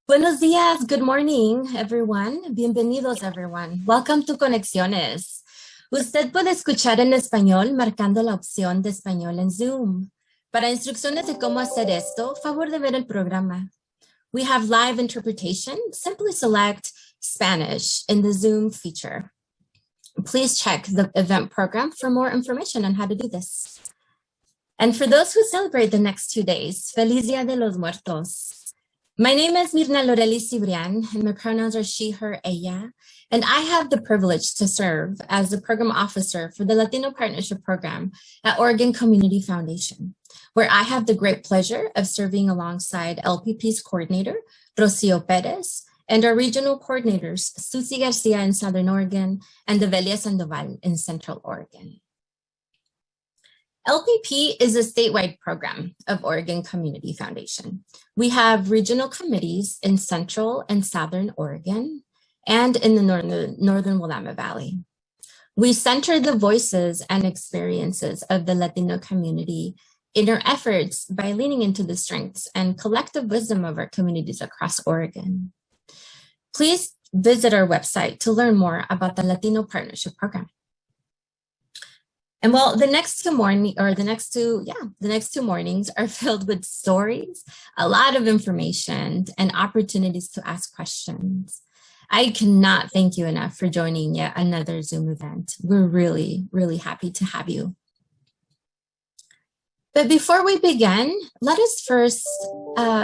Buenos días, good morning, everyone. Bienvenidos, everyone. Welcome to Conexiones. Usted puede escuchar en español marcando la opción de español en Zoom. Para instrucciones de cómo hacer esto, favor de ver el programa. We have live interpretation. Simply select Spanish in the Zoom feature. Please check the event program for more information on how to do this. And for those who celebrate the next 2 days, Feliz Dia de los Muertos. My name is Mirna Loreli Cibrian, and my pronouns are she, her, ella, and I have the privilege to serve as the program officer for the Latino Partnership Program at Oregon Community Foundation, where I have the great pleasure of serving alongside LPP's coordinator, Rocio Perez, and our regional coordinators, Susie Garcia in Southern Oregon and Develia Sandoval in Central Oregon. LPP is a statewide program of Oregon Community Foundation. We have regional committees in Central and Southern Oregon and in the Northern Willamette Valley. We center the voices and experiences of the Latino community in our efforts by leaning into the strengths and collective wisdom of our communities across Oregon. Please visit our website to learn more about the Latino Partnership Program. And well, the next two mornings are filled with stories, a lot of information, and opportunities to ask questions. I cannot thank you enough for joining yet another Zoom event. We're really, really happy to have you. But before we begin, let us first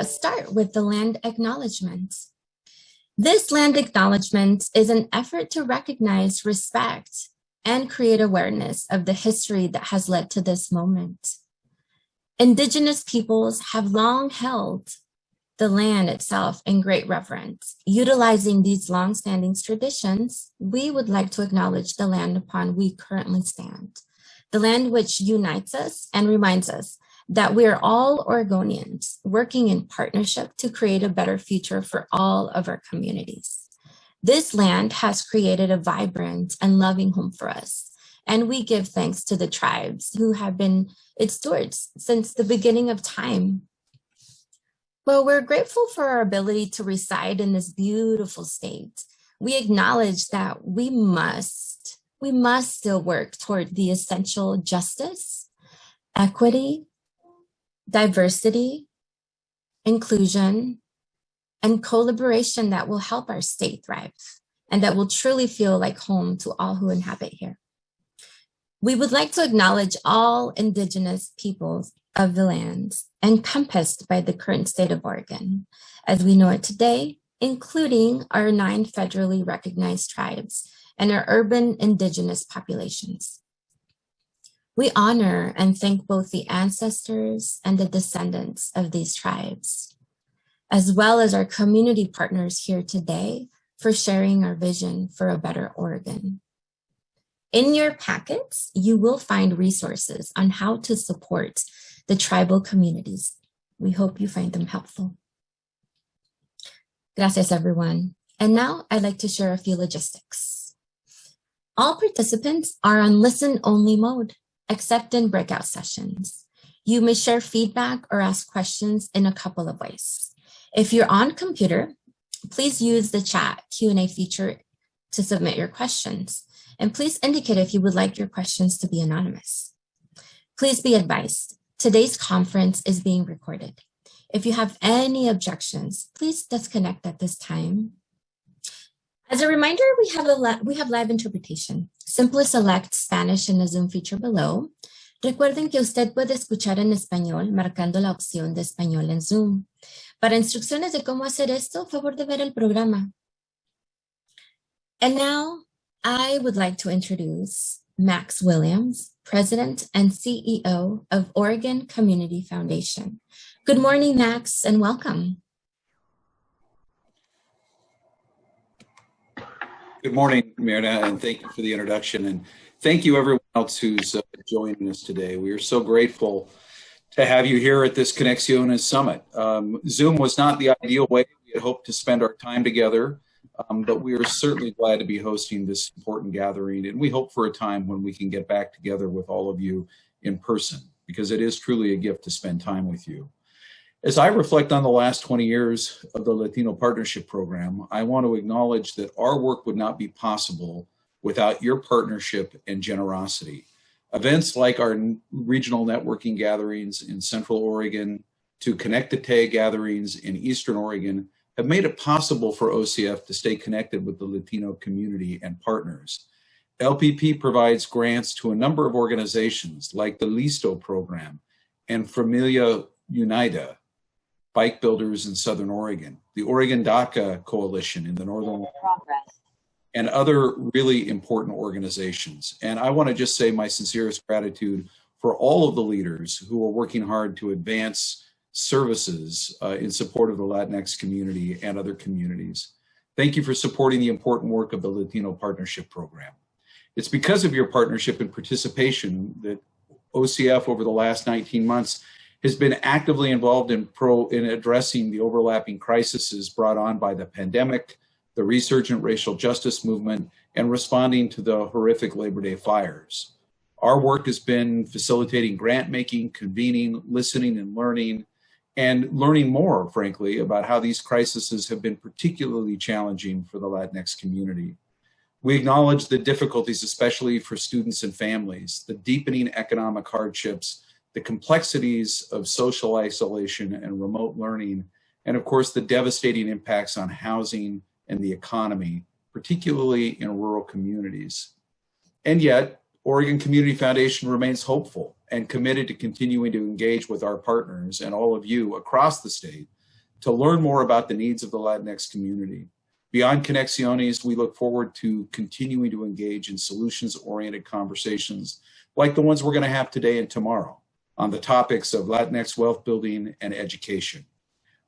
start with the land acknowledgement. This land acknowledgement is an effort to recognize, respect, and create awareness of the history that has led to this moment. Indigenous peoples have long held the land itself in great reverence. Utilizing these long-standing traditions, we would like to acknowledge the land upon we currently stand, the land which unites us and reminds us that we are all Oregonians working in partnership to create a better future for all of our communities. This land has created a vibrant and loving home for us, and we give thanks to the tribes who have been its stewards since the beginning of time. Well, we're grateful for our ability to reside in this beautiful state. We acknowledge that we must still work toward the essential justice, equity, diversity, inclusion, and collaboration that will help our state thrive and that will truly feel like home to all who inhabit here. We would like to acknowledge all Indigenous peoples of the land encompassed by the current state of Oregon, as we know it today, including our 9 federally recognized tribes and our urban Indigenous populations. We honor and thank both the ancestors and the descendants of these tribes, as well as our community partners here today for sharing our vision for a better Oregon. In your packets, you will find resources on how to support the tribal communities. We hope you find them helpful. Gracias, everyone. And now I'd like to share a few logistics. All participants are on listen-only mode, except in breakout sessions. You may share feedback or ask questions in a couple of ways. If you're on computer, please use the chat Q&A feature to submit your questions. And please indicate if you would like your questions to be anonymous. Please be advised, today's conference is being recorded. If you have any objections, please disconnect at this time. As a reminder, we have live interpretation. Simply select Spanish in the Zoom feature below. Recuerden que usted puede escuchar en español marcando la opción de español en Zoom. Para instrucciones de cómo hacer esto, favor de ver el programa. And now, I would like to introduce Max Williams, President and CEO of Oregon Community Foundation. Good morning, Max, and welcome. Good morning, Mirna, and thank you for the introduction. And thank you everyone else who's joining us today. We are so grateful to have you here at this Conexiones Summit. Zoom was not the ideal way we had hoped to spend our time together, but we are certainly glad to be hosting this important gathering, and we hope for a time when we can get back together with all of you in person, because it is truly a gift to spend time with you. As I reflect on the last 20 years of the Latino Partnership Program, I want to acknowledge that our work would not be possible without your partnership and generosity. Events like our regional networking gatherings in Central Oregon to Connect-A-Tay gatherings in Eastern Oregon have made it possible for OCF to stay connected with the Latino community and partners. LPP provides grants to a number of organizations like the LISTO program and Familia Unida, bike builders in Southern Oregon, the Oregon DACA Coalition in the Northern and other really important organizations. And I want to just say my sincerest gratitude for all of the leaders who are working hard to advance services in support of the Latinx community and other communities. Thank you for supporting the important work of the Latino Partnership Program. It's because of your partnership and participation that OCF over the last 19 months has been actively involved in addressing the overlapping crises brought on by the pandemic, the resurgent racial justice movement, and responding to the horrific Labor Day fires. Our work has been facilitating grant making, convening, listening and learning more, frankly, about how these crises have been particularly challenging for the Latinx community. We acknowledge the difficulties, especially for students and families, the deepening economic hardships, the complexities of social isolation and remote learning, and of course, the devastating impacts on housing and the economy, particularly in rural communities. And yet, Oregon Community Foundation remains hopeful and committed to continuing to engage with our partners and all of you across the state to learn more about the needs of the Latinx community. Beyond Conexiones, we look forward to continuing to engage in solutions-oriented conversations like the ones we're going to have today and tomorrow on the topics of Latinx wealth building and education.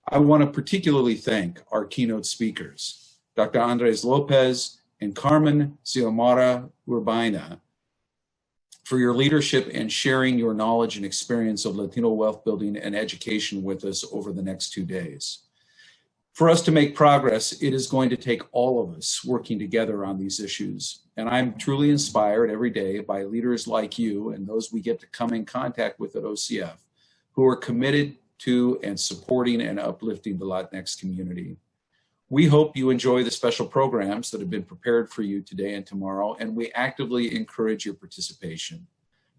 I want to particularly thank our keynote speakers, Dr. Andres Lopez and Carmen Xiomara Urbina, for your leadership and sharing your knowledge and experience of Latino wealth building and education with us over the next 2 days. For us to make progress, it is going to take all of us working together on these issues. And I'm truly inspired every day by leaders like you and those we get to come in contact with at OCF who are committed to and supporting and uplifting the Latinx community. We hope you enjoy the special programs that have been prepared for you today and tomorrow, and we actively encourage your participation.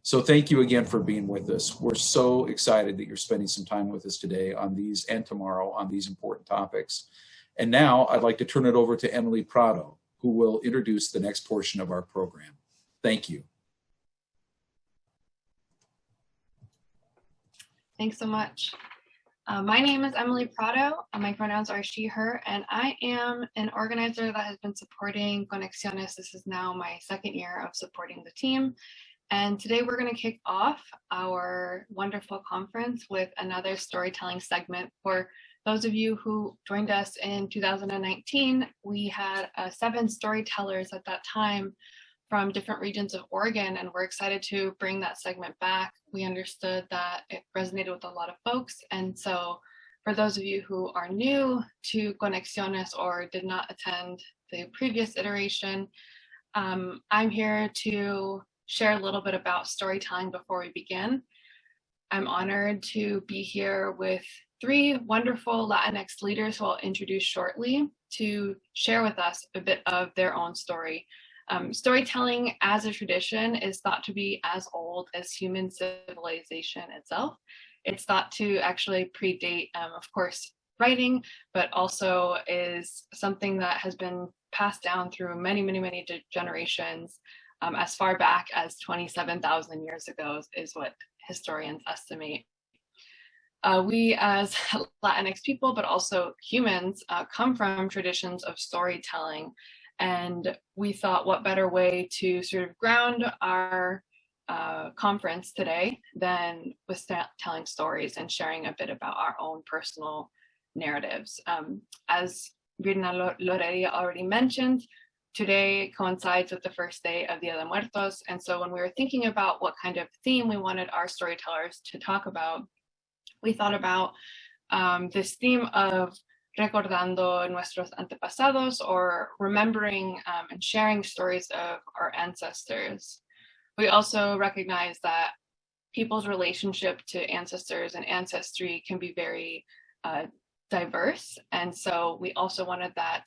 So thank you again for being with us. We're so excited that you're spending some time with us today on these and tomorrow on these important topics. And now I'd like to turn it over to Emily Prado, who will introduce the next portion of our program. Thank you. Thanks so much. My name is Emily Prado. My pronouns are she, her, and I am an organizer that has been supporting Conexiones. This is now my second year of supporting the team. And today we're going to kick off our wonderful conference with another storytelling segment. For those of you who joined us in 2019, we had 7 storytellers at that time from different regions of Oregon, and we're excited to bring that segment back. We understood that it resonated with a lot of folks. And so for those of you who are new to Conexiones or did not attend the previous iteration, I'm here to share a little bit about storytelling before we begin. I'm honored to be here with 3 wonderful Latinx leaders who I'll introduce shortly to share with us a bit of their own story. Storytelling as a tradition is thought to be as old as human civilization itself. It's thought to actually predate, of course, writing, but also is something that has been passed down through many, many, many generations. As far back as 27,000 years ago is what historians estimate. We as Latinx people, but also humans, come from traditions of storytelling. And we thought what better way to sort of ground our conference today than with telling stories and sharing a bit about our own personal narratives. As Virna Loredia already mentioned, today coincides with the first day of Dia de Muertos. And so when we were thinking about what kind of theme we wanted our storytellers to talk about, we thought about this theme of recordando nuestros antepasados, or remembering and sharing stories of our ancestors. We also recognize that people's relationship to ancestors and ancestry can be very diverse. And so we also wanted that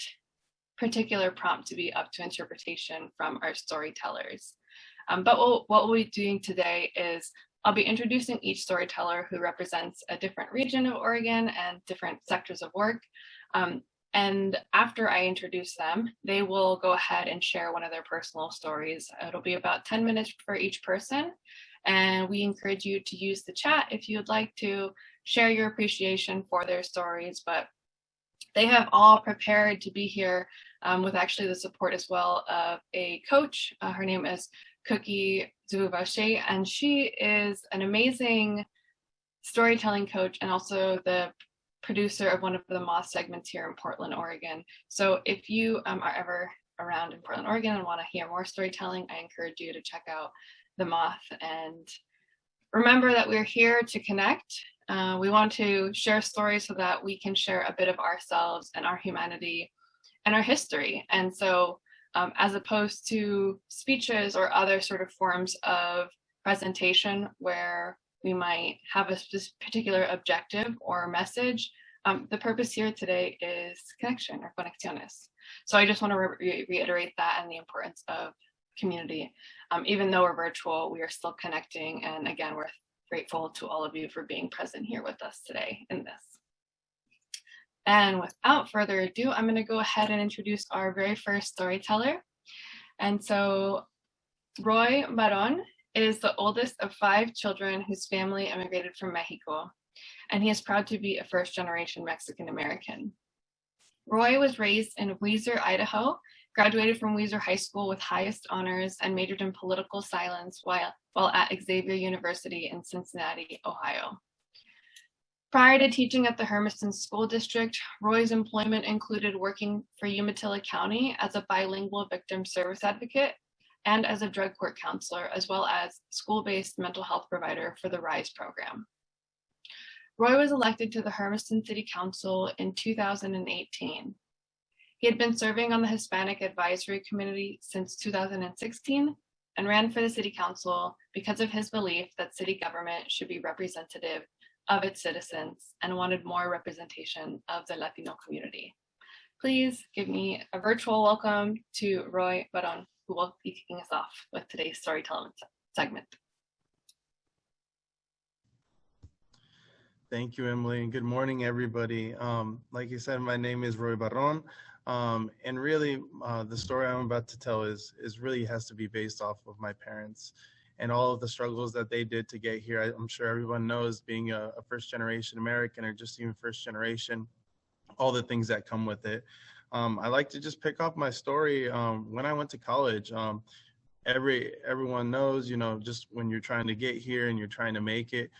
particular prompt to be up to interpretation from our storytellers. But what we'll be doing today is I'll be introducing each storyteller who represents a different region of Oregon and different sectors of work. And after I introduce them, they will go ahead and share one of their personal stories. It'll be about 10 minutes for each person. And we encourage you to use the chat if you would like to share your appreciation for their stories. But they have all prepared to be here with actually the support as well of a coach. Her name is Cookie Zuvache, and she is an amazing storytelling coach and also the producer of one of the Moth segments here in Portland, Oregon. So if you are ever around in Portland, Oregon and want to hear more storytelling, I encourage you to check out the Moth. And remember that we're here to connect. We want to share stories so that we can share a bit of ourselves and our humanity and our history. And so as opposed to speeches or other sort of forms of presentation where we might have a particular objective or message, the purpose here today is connection or conexiones. So I just want to reiterate that and the importance of community. Even though we're virtual, we are still connecting. And again, we're grateful to all of you for being present here with us today in this. And without further ado, I'm going to go ahead and introduce our very first storyteller. And so Roy Baron is the oldest of 5 children whose family immigrated from Mexico, and he is proud to be a first-generation Mexican-American. Roy was raised in Weiser, Idaho, graduated from Weiser High School with highest honors, and majored in political science while at Xavier University in Cincinnati, Ohio. Prior to teaching at the Hermiston School District, Roy's employment included working for Umatilla County as a bilingual victim service advocate and as a drug court counselor, as well as school-based mental health provider for the RISE program. Roy was elected to the Hermiston City Council in 2018. He had been serving on the Hispanic Advisory Committee since 2016 and ran for the City Council because of his belief that city government should be representative of its citizens and wanted more representation of the Latino community. Please give me a virtual welcome to Roy Baron, who will be kicking us off with today's storytelling segment. Thank you, Emily, and good morning, everybody. Like you said, my name is Roy Baron, and really the story I'm about to tell is really has to be based off of my parents and all of the struggles that they did to get here. I'm sure everyone knows, being a first-generation American or just even first-generation, all the things that come with it. I like to just pick up my story. When I went to college, everyone knows, just when you're trying to get here and you're trying to make it,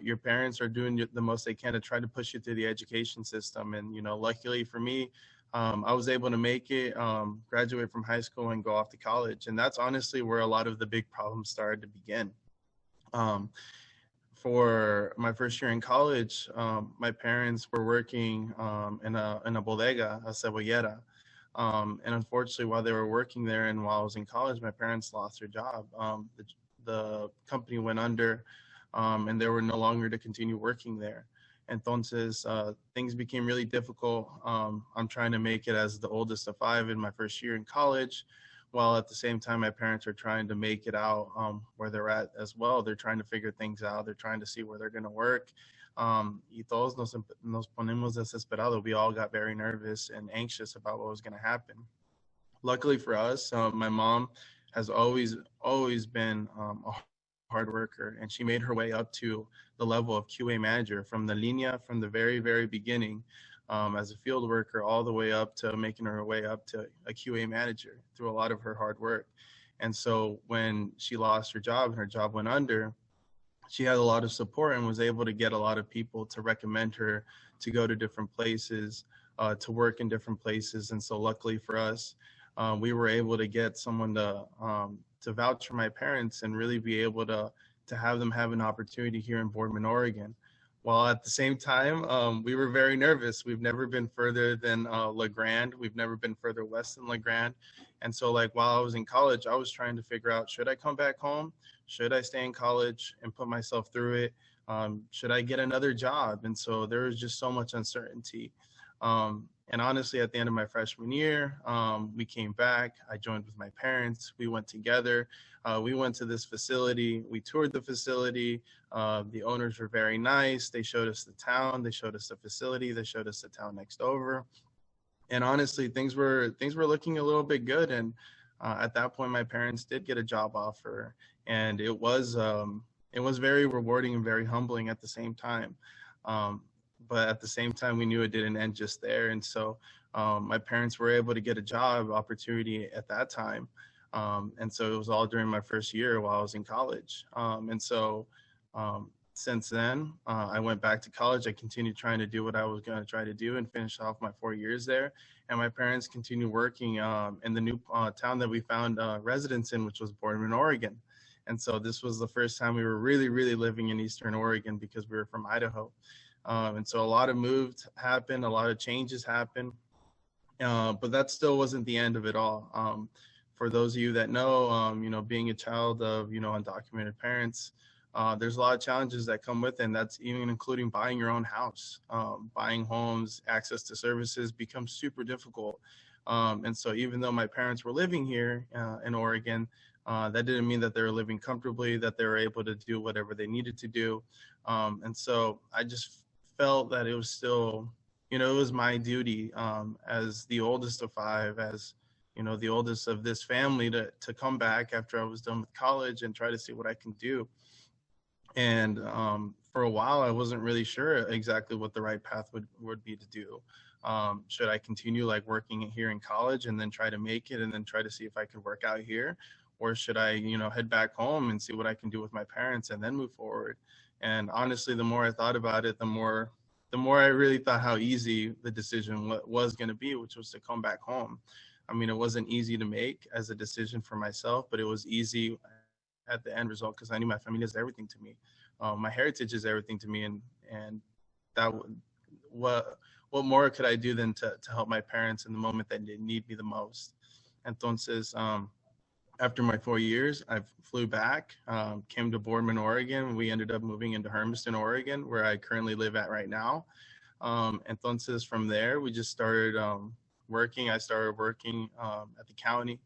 your parents are doing the most they can to try to push you through the education system. And, luckily for me, I was able to make it, graduate from high school and go off to college. And that's honestly where a lot of the big problems started to begin. For my first year in college, my parents were working in a bodega, a cebollera. And unfortunately, while they were working there and while I was in college, my parents lost their job. The company went under, and they were no longer to continue working there. Entonces, things became really difficult. I'm trying to make it as the oldest of 5 in my first year in college, while at the same time, my parents are trying to make it out where they're at as well. They're trying to figure things out. They're trying to see where they're going to work. Y todos nos ponemos desesperados. We all got very nervous and anxious about what was going to happen. Luckily for us, my mom has always been a hard worker, and she made her way up to the level of QA manager from the linea from the very, very beginning. As a field worker all the way up to making her way up to a QA manager through a lot of her hard work. And so when she lost her job and her job went under, she had a lot of support and was able to get a lot of people to recommend her to go to different places, to work in different places. And so luckily for us, we were able to get someone to vouch for my parents and really be able to have them have an opportunity here in Boardman, Oregon. while at the same time, we were very nervous. We've never been further than La Grande. We've never been further west than La Grande. And so like while I was in college, I was trying to figure out, should I come back home? Should I stay in college and put myself through it? Should I get another job? And so there was just so much uncertainty. And honestly, at the end of my freshman year, we came back. I joined with my parents. We went together. We went to this facility. We toured the facility. The owners were very nice. They showed us the town. They showed us the facility. They showed us the town next over. And honestly, things were looking a little bit good. And at that point, my parents did get a job offer, and it was very rewarding and very humbling at the same time. But at the same time, we knew it didn't end just there. And so my parents were able to get a job opportunity at that time. And so it was all during my first year while I was in college. And so since then, I went back to college. I continued trying to do what I was going to try to do and finish off my 4 years there. And my parents continued working in the new town that we found residence in, which was Boardman, Oregon. And so this was the first time we were really, really living in Eastern Oregon because we were from Idaho. And so a lot of moves happened, a lot of changes happened, but that still wasn't the end of it all. For those of you that know, being a child of, undocumented parents, there's a lot of challenges that come with it, and that's even including buying your own house. Buying homes, access to services becomes super difficult. And so even though my parents were living here in Oregon, that didn't mean that they were living comfortably, that they were able to do whatever they needed to do. And so I just felt that it was still, it was my duty as the oldest of five, as, the oldest of this family to come back after I was done with college and try to see what I can do. And for a while, I wasn't really sure exactly what the right path would be to do. Should I continue like working here in college and then try to make it and then try to see if I could work out here? Or should I, head back home and see what I can do with my parents and then move forward? And honestly, the more I thought about it, the more I really thought how easy the decision was going to be, which was to come back home. I mean, it wasn't easy to make as a decision for myself, but it was easy at the end result because I knew my family is everything to me. My heritage is everything to me, and that what more could I do than to help my parents in the moment that they need me the most? Entonces, after my 4 years, I flew back, came to Boardman, Oregon. We ended up moving into Hermiston, Oregon, where I currently live at right now. Entonces, from there, we just started working. I started working at the county,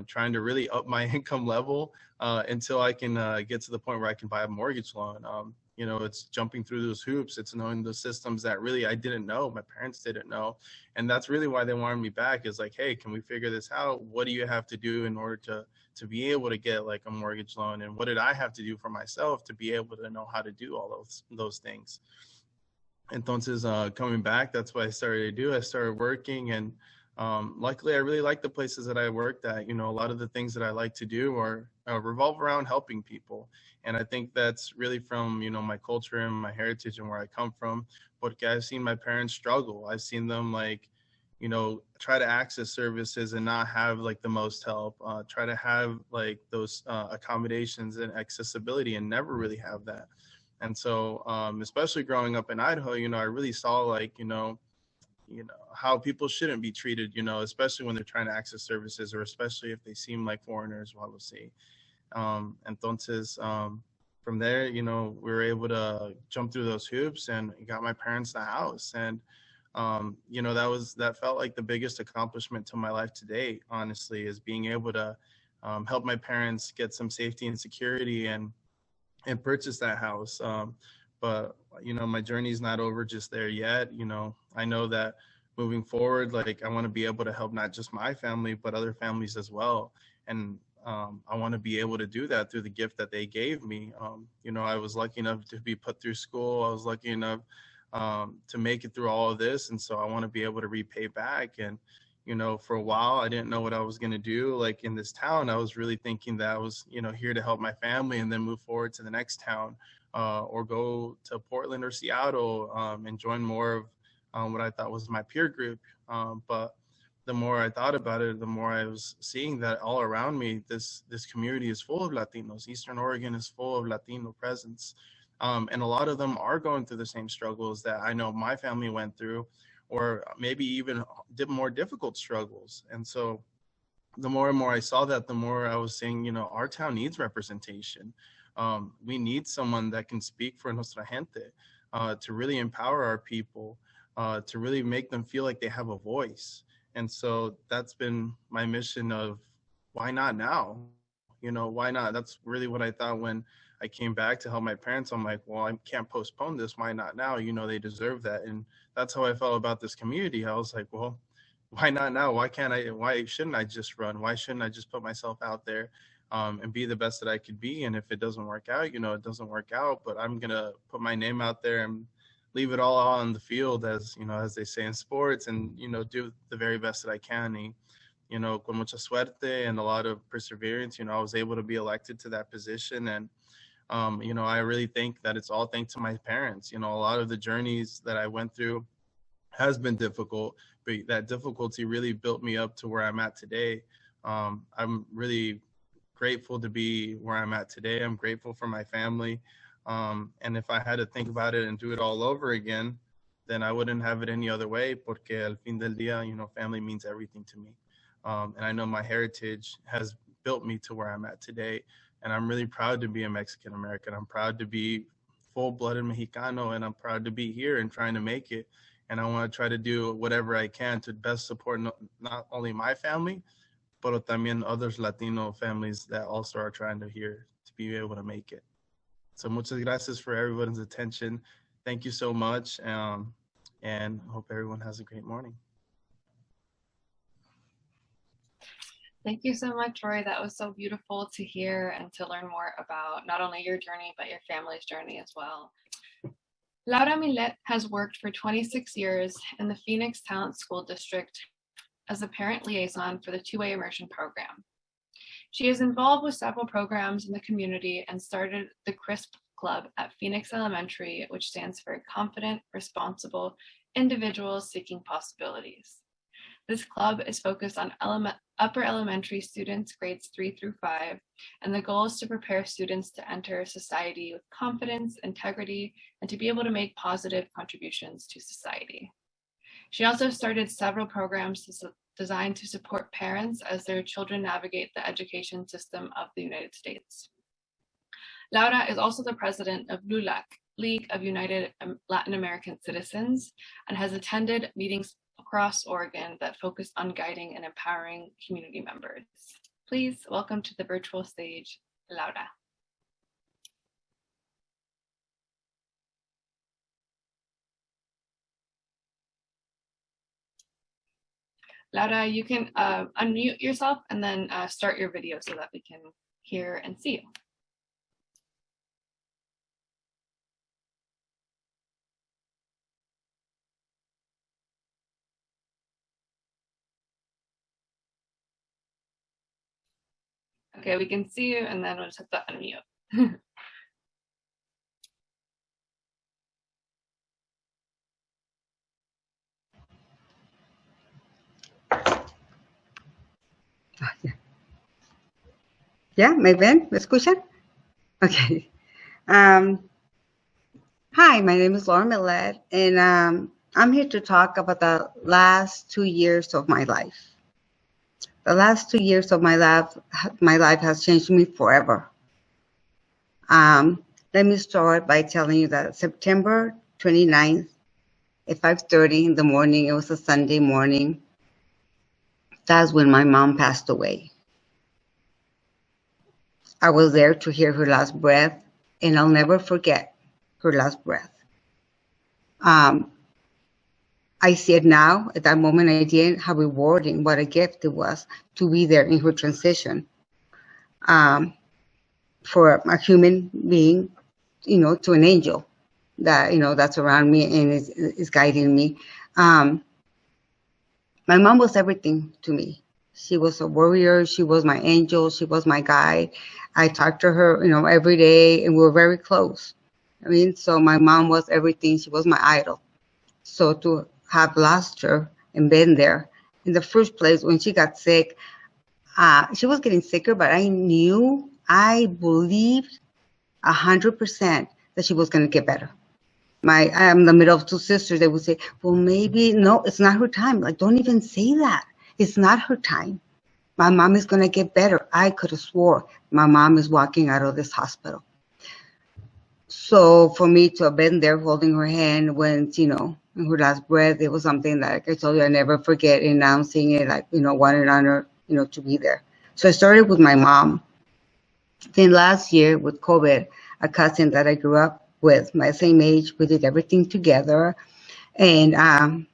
trying to really up my income level until I can get to the point where I can buy a mortgage loan. It's jumping through those hoops. It's knowing the systems that really I didn't know. My parents didn't know. And that's really why they wanted me back, is like, hey, can we figure this out? What do you have to do in order to be able to get like a mortgage loan? And what did I have to do for myself to be able to know how to do all those things? Entonces, coming back, that's what I started to do. I started working, and luckily I really like the places that I worked at. A lot of the things that I like to do are revolve around helping people. And I think that's really from, my culture and my heritage and where I come from. But I've seen my parents struggle. I've seen them try to access services and not have like the most help, try to have like those accommodations and accessibility and never really have that. And so, especially growing up in Idaho, I really saw how people shouldn't be treated, especially when they're trying to access services, or especially if they seem like foreigners, we'll see. Entonces, from there, we were able to jump through those hoops and got my parents the house. And, that felt like the biggest accomplishment to my life to date, honestly, is being able to help my parents get some safety and security and purchase that house. But, my journey is not over just there yet. I know that moving forward, like I want to be able to help not just my family, but other families as well. And I want to be able to do that through the gift that they gave me. I was lucky enough to be put through school. I was lucky enough to make it through all of this. And so I want to be able to repay back. And, for a while, I didn't know what I was going to do. Like in this town, I was really thinking that I was, here to help my family and then move forward to the next town, or go to Portland or Seattle and join more of what I thought was my peer group. But the more I thought about it, the more I was seeing that all around me, this community is full of Latinos. Eastern Oregon is full of Latino presence. And a lot of them are going through the same struggles that I know my family went through, or maybe even more difficult struggles. And so the more and more I saw that, the more I was saying, you know, our town needs representation. We need someone that can speak for nuestra gente, to really empower our people, to really make them feel like they have a voice. And so that's been my mission of why not now? You know, why not? That's really what I thought when I came back to help my parents. I'm like, well, I can't postpone this. Why not now? You know, they deserve that. And that's how I felt about this community. I was like, well, why not now? Why shouldn't I just run? Why shouldn't I just put myself out there, and be the best that I could be? And if it doesn't work out, you know, it doesn't work out, but I'm going to put my name out there and leave it all on the field, as, you know, as they say in sports, and, you know, do the very best that I can. And, you know, con mucha suerte and a lot of perseverance, you know, I was able to be elected to that position. And, you know, I really think that it's all thanks to my parents. You know, a lot of the journeys that I went through has been difficult, but that difficulty really built me up to where I'm at today. I'm really grateful to be where I'm at today. I'm grateful for my family. And if I had to think about it and do it all over again, then I wouldn't have it any other way, porque al fin del día, you know, family means everything to me. And I know my heritage has built me to where I'm at today. And I'm really proud to be a Mexican American. I'm proud to be full-blooded Mexicano, and I'm proud to be here and trying to make it. And I want to try to do whatever I can to best support not only my family, but también others Latino families that also are trying to be able to make it. So muchas gracias for everyone's attention. Thank you so much. And hope everyone has a great morning. Thank you so much, Roy. That was so beautiful to hear and to learn more about not only your journey, but your family's journey as well. Laura Millet has worked for 26 years in the Phoenix Talent School District as a parent liaison for the two-way immersion program. She is involved with several programs in the community and started the CRISP Club at Phoenix Elementary, which stands for Confident, Responsible Individuals Seeking Possibilities. This club is focused on upper elementary students, grades 3 through 5, and the goal is to prepare students to enter society with confidence, integrity, and to be able to make positive contributions to society. She also started several programs designed to support parents as their children navigate the education system of the United States. Laura is also the president of LULAC, League of United Latin American Citizens, and has attended meetings across Oregon that focus on guiding and empowering community members. Please welcome to the virtual stage, Laura. Laura, you can unmute yourself and then start your video so that we can hear and see you. Okay, we can see you, and then we'll just have to unmute. ¿Ya? ¿Me ven? ¿Me escuchan? Okay. Hi, my name is Laura Millet, and I'm here to talk about the last 2 years of my life. The last 2 years of my life has changed me forever. Let me start by telling you that September 29th at 5:30 in the morning, it was a Sunday morning, that's when my mom passed away. I was there to hear her last breath, and I'll never forget her last breath. I see it now. At that moment, I didn't. How rewarding, what a gift it was to be there in her transition. For a human being, you know, to an angel that, you know, that's around me and is guiding me. My mom was everything to me. She was a warrior. She was my angel. She was my guide. I talked to her, you know, every day, and we were very close. I mean, so my mom was everything. She was my idol. So to have lost her and been there in the first place when she got sick, she was getting sicker, but I believed 100% that she was going to get better. I'm the middle of two sisters. They would say, well, maybe, no, it's not her time. Like, don't even say that. It's not her time. My mom is going to get better. I could have swore my mom is walking out of this hospital. So for me to have been there holding her hand when, you know, in her last breath, it was something that, like I told you, I never forget. And now I'm seeing it, like, you know, wanted on her, you know, to be there. So I started with my mom. Then last year with COVID, a cousin that I grew up with, my same age, we did everything together. And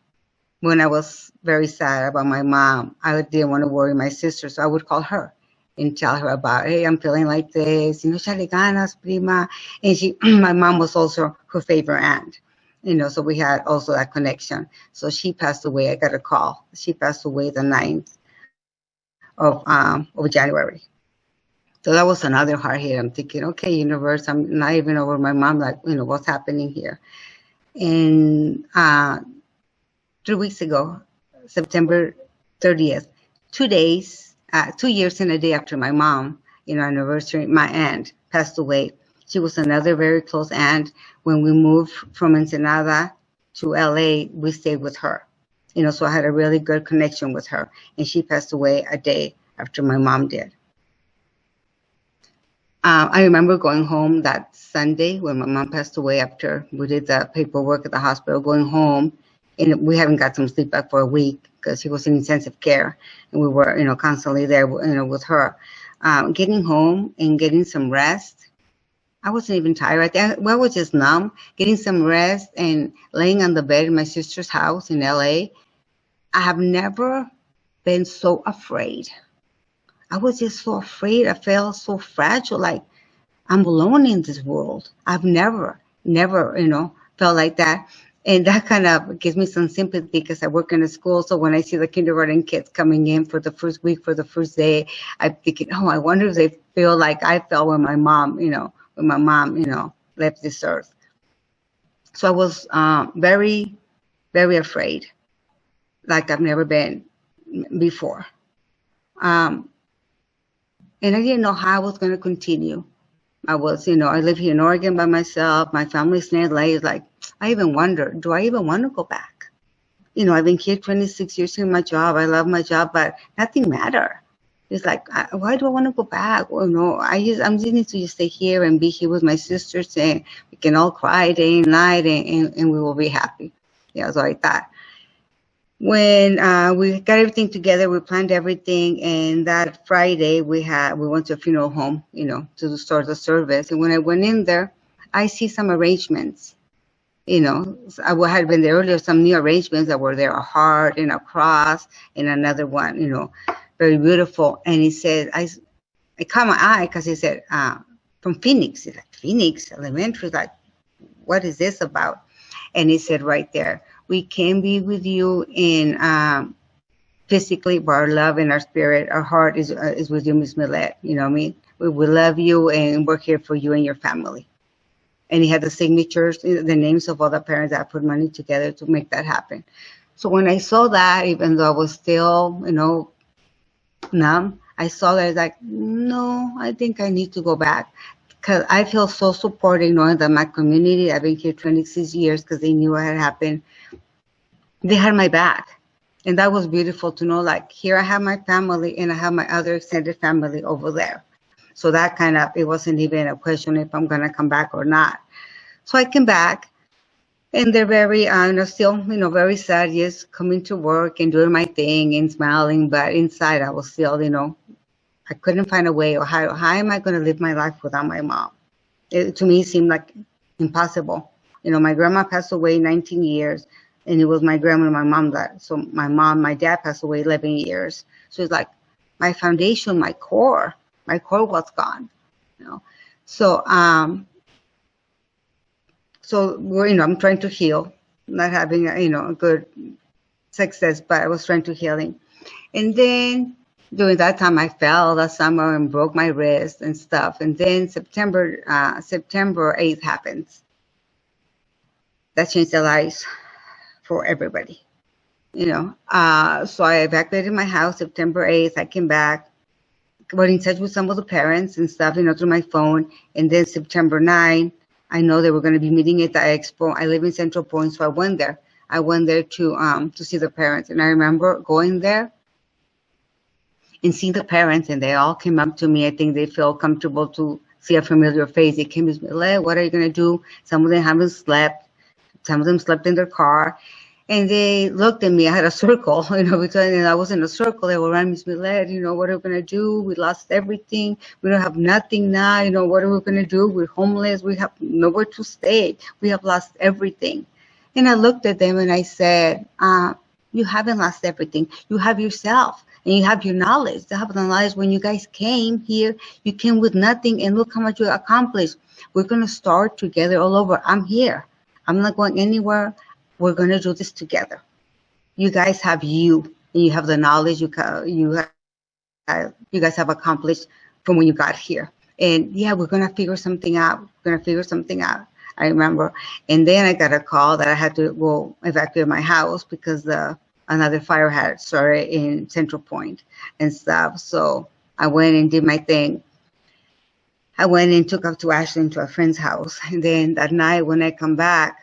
when I was very sad about my mom, I didn't want to worry my sister, so I would call her and tell her about, hey, I'm feeling like this, you know, échale ganas, prima. And she, my mom was also her favorite aunt, you know, so we had also that connection. So she passed away. I got a call. She passed away the 9th of January. So that was another hard hit. I'm thinking, okay, universe, I'm not even over my mom, like, you know, what's happening here? And 3 weeks ago, September 30th, 2 years and a day after my mom, you know, anniversary, my aunt passed away. She was another very close aunt. When we moved from Ensenada to LA, we stayed with her, you know, so I had a really good connection with her. And she passed away a day after my mom did. I remember going home that Sunday when my mom passed away after we did the paperwork at the hospital, going home, and we haven't got some sleep back for a week because she was in intensive care, and we were, you know, constantly there, you know, with her. Getting home and getting some rest. I wasn't even tired. I was just numb. Getting some rest and laying on the bed in my sister's house in LA. I have never been so afraid. I was just so afraid. I felt so fragile, like I'm alone in this world. I've never, you know, felt like that. And that kind of gives me some sympathy because I work in a school. So when I see the kindergarten kids coming in for the first week, for the first day, I'm thinking, oh, I wonder if they feel like I felt when my mom, you know, left this earth. So I was very, very afraid, like I've never been before. And I didn't know how I was going to continue. I was, you know, I live here in Oregon by myself. My family's in LA. It's like, I even wonder, do I even want to go back? You know, I've been here 26 years in my job. I love my job, but nothing matters. It's like, why do I want to go back? Well, no, I'm just need to just stay here and be here with my sisters, and we can all cry day and night, and we will be happy. Yeah, so I thought. When we got everything together, we planned everything, and that Friday we went to a funeral home, you know, to start the service. And when I went in there, I see some arrangements, you know. I had been there earlier, some new arrangements that were there, a heart and a cross and another one, you know, very beautiful. And he said, I caught my eye because he said, from Phoenix. He's like, Phoenix Elementary, like, what is this about? And he said right there, we can be with you in physically, but our love and our spirit, our heart is with you, Miss Millet. You know what I mean? We love you, and we're here for you and your family. And he had the signatures, the names of all the parents that put money together to make that happen. So when I saw that, even though I was still, you know, numb, I saw that, like, no, I think I need to go back. Because I feel so supported knowing that my community, I've been here 26 years because they knew what had happened. They had my back. And that was beautiful to know, like, here I have my family and I have my other extended family over there. So that kind of, it wasn't even a question if I'm going to come back or not. So I came back, and they're very, still, very sad, just coming to work and doing my thing and smiling. But inside I was still, I couldn't find a way, or how am I going to live my life without my mom? It, to me, seemed like impossible. My grandma passed away 19 years, and it was my grandma and my mom that. So my dad passed away 11 years. So it's like my foundation, my core was gone. So we're, I'm trying to heal, not having a good success, but I was trying to healing, and then. During that time, I fell that summer and broke my wrist and stuff. And then September 8th happens. That changed their lives for everybody, So I evacuated my house September 8th. I came back, got in touch with some of the parents and stuff, through my phone. And then September 9th, I know they were going to be meeting at the expo. I live in Central Point, so I went there. I went there to see the parents. And I remember going there and seeing the parents, and they all came up to me. I think they felt comfortable to see a familiar face. They came to me, Millet, what are you going to do? Some of them haven't slept. Some of them slept in their car. And they looked at me. I had a circle, and I was in a circle. They were around me, Millet, what are we going to do? We lost everything. We don't have nothing now. What are we going to do? We're homeless. We have nowhere to stay. We have lost everything. And I looked at them and I said, you haven't lost everything. You have yourself and you have your knowledge. You have the knowledge. When you guys came here, you came with nothing, and look how much you accomplished. We're going to start together all over. I'm here. I'm not going anywhere. We're going to do this together. You guys have you, and you have the knowledge you guys have accomplished from when you got here. And yeah, we're going to figure something out. I remember. And then I got a call that I had to go evacuate my house because another fire had started in Central Point and stuff. So I went and did my thing. I went and took up to Ashland to a friend's house. And then that night when I come back,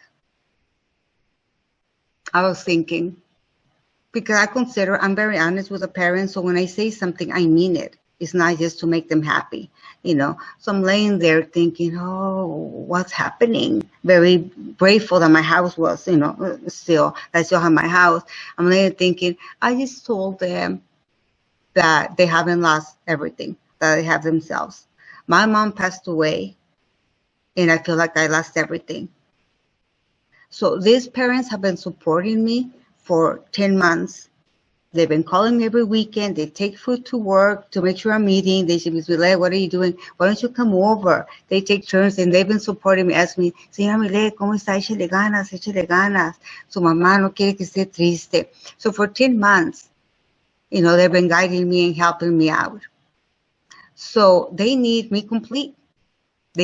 I was thinking, because I'm very honest with the parents. So when I say something, I mean it. It's not just to make them happy, So I'm laying there thinking, oh, what's happening? Very grateful that my house was, I still have my house. I'm laying thinking, I just told them that they haven't lost everything, that they have themselves. My mom passed away, and I feel like I lost everything. So these parents have been supporting me for 10 months. They've been calling me every weekend. They take food to work to make sure I'm eating. They say, Ms. Millet, what are you doing? Why don't you come over? They take turns, and they've been supporting me. Ask me, señora Millet, ¿cómo está? Échale ganas. Su mamá no quiere que esté triste. So for 10 months, they've been guiding me and helping me out. So they need me complete. So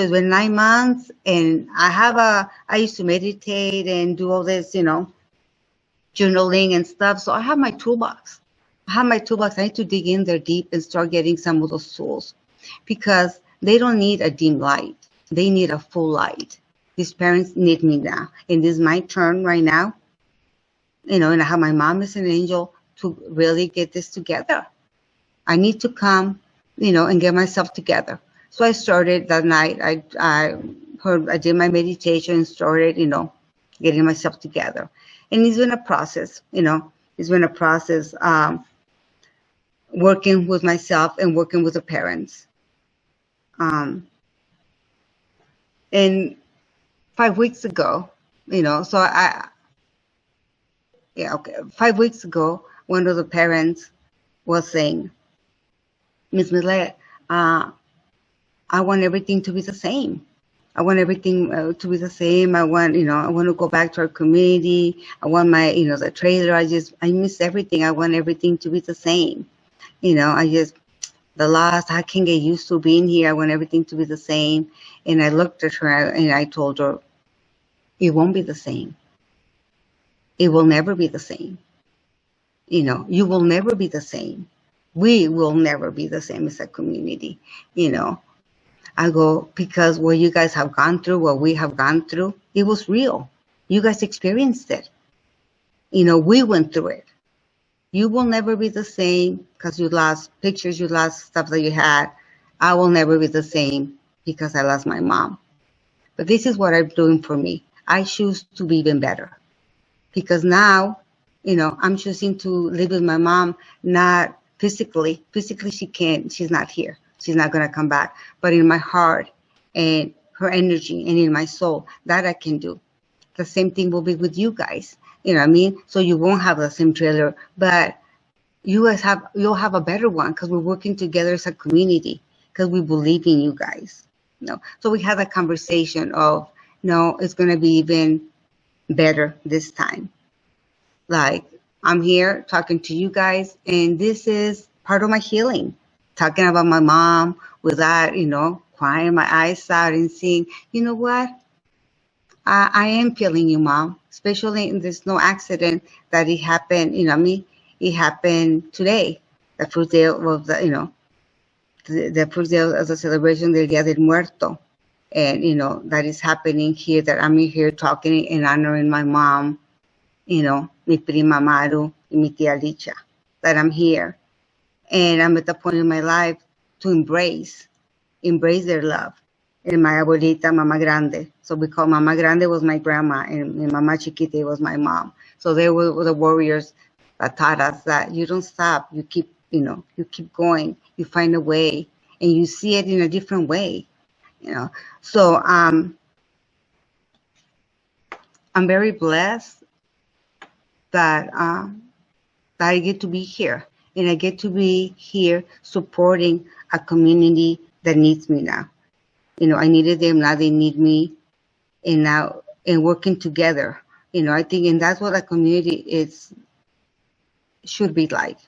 it's been 9 months, and I used to meditate and do all this, journaling and stuff. So I have my toolbox. I need to dig in there deep and start getting some of those tools, because they don't need a dim light. They need a full light. These parents need me now. And this is my turn right now. And I have my mom as an angel to really get this together. I need to come, and get myself together. So I started that night. I did my meditation and started, getting myself together. And it's been a process, working with myself and working with the parents. And 5 weeks ago, 5 weeks ago, one of the parents was saying, Ms. Millet, I want everything to be the same. I want everything to be the same. I want to go back to our community. I want my, the trailer. I miss everything. I want everything to be the same. I can get used to being here. I want everything to be the same. And I looked at her and I told her, it won't be the same. It will never be the same. You will never be the same. We will never be the same as a community, I go, because what you guys have gone through, what we have gone through, it was real. You guys experienced it. We went through it. You will never be the same because you lost pictures, you lost stuff that you had. I will never be the same because I lost my mom. But this is what I'm doing for me. I choose to be even better, because now, I'm choosing to live with my mom, not physically. Physically, she's not here. She's not going to come back. But in my heart and her energy and in my soul, that I can do. The same thing will be with you guys. So you won't have the same trailer, but you'll have a better one, because we're working together as a community, because we believe in you guys. So we had a conversation of, it's going to be even better this time. Like, I'm here talking to you guys, and this is part of my healing. Talking about my mom without, crying my eyes out and saying, you know what? I am feeling you, Mom. Especially in this no accident that it happened, it happened today, the first day of the first day of the celebration del Día del Muerto. And, that is happening here, that I'm here talking and honoring my mom, mi prima Maru, and mi tia Licha, that I'm here. And I'm at the point in my life to embrace their love. And my abuelita, Mama Grande. So we call Mama Grande was my grandma, and mi Mama Chiquita was my mom. So they were the warriors that taught us that you don't stop. You keep, you keep going. You find a way, and you see it in a different way. So I'm very blessed that I get to be here, and I get to be here supporting a community that needs me now. I needed them, now they need me, and working together. I think, and that's what a community should be like.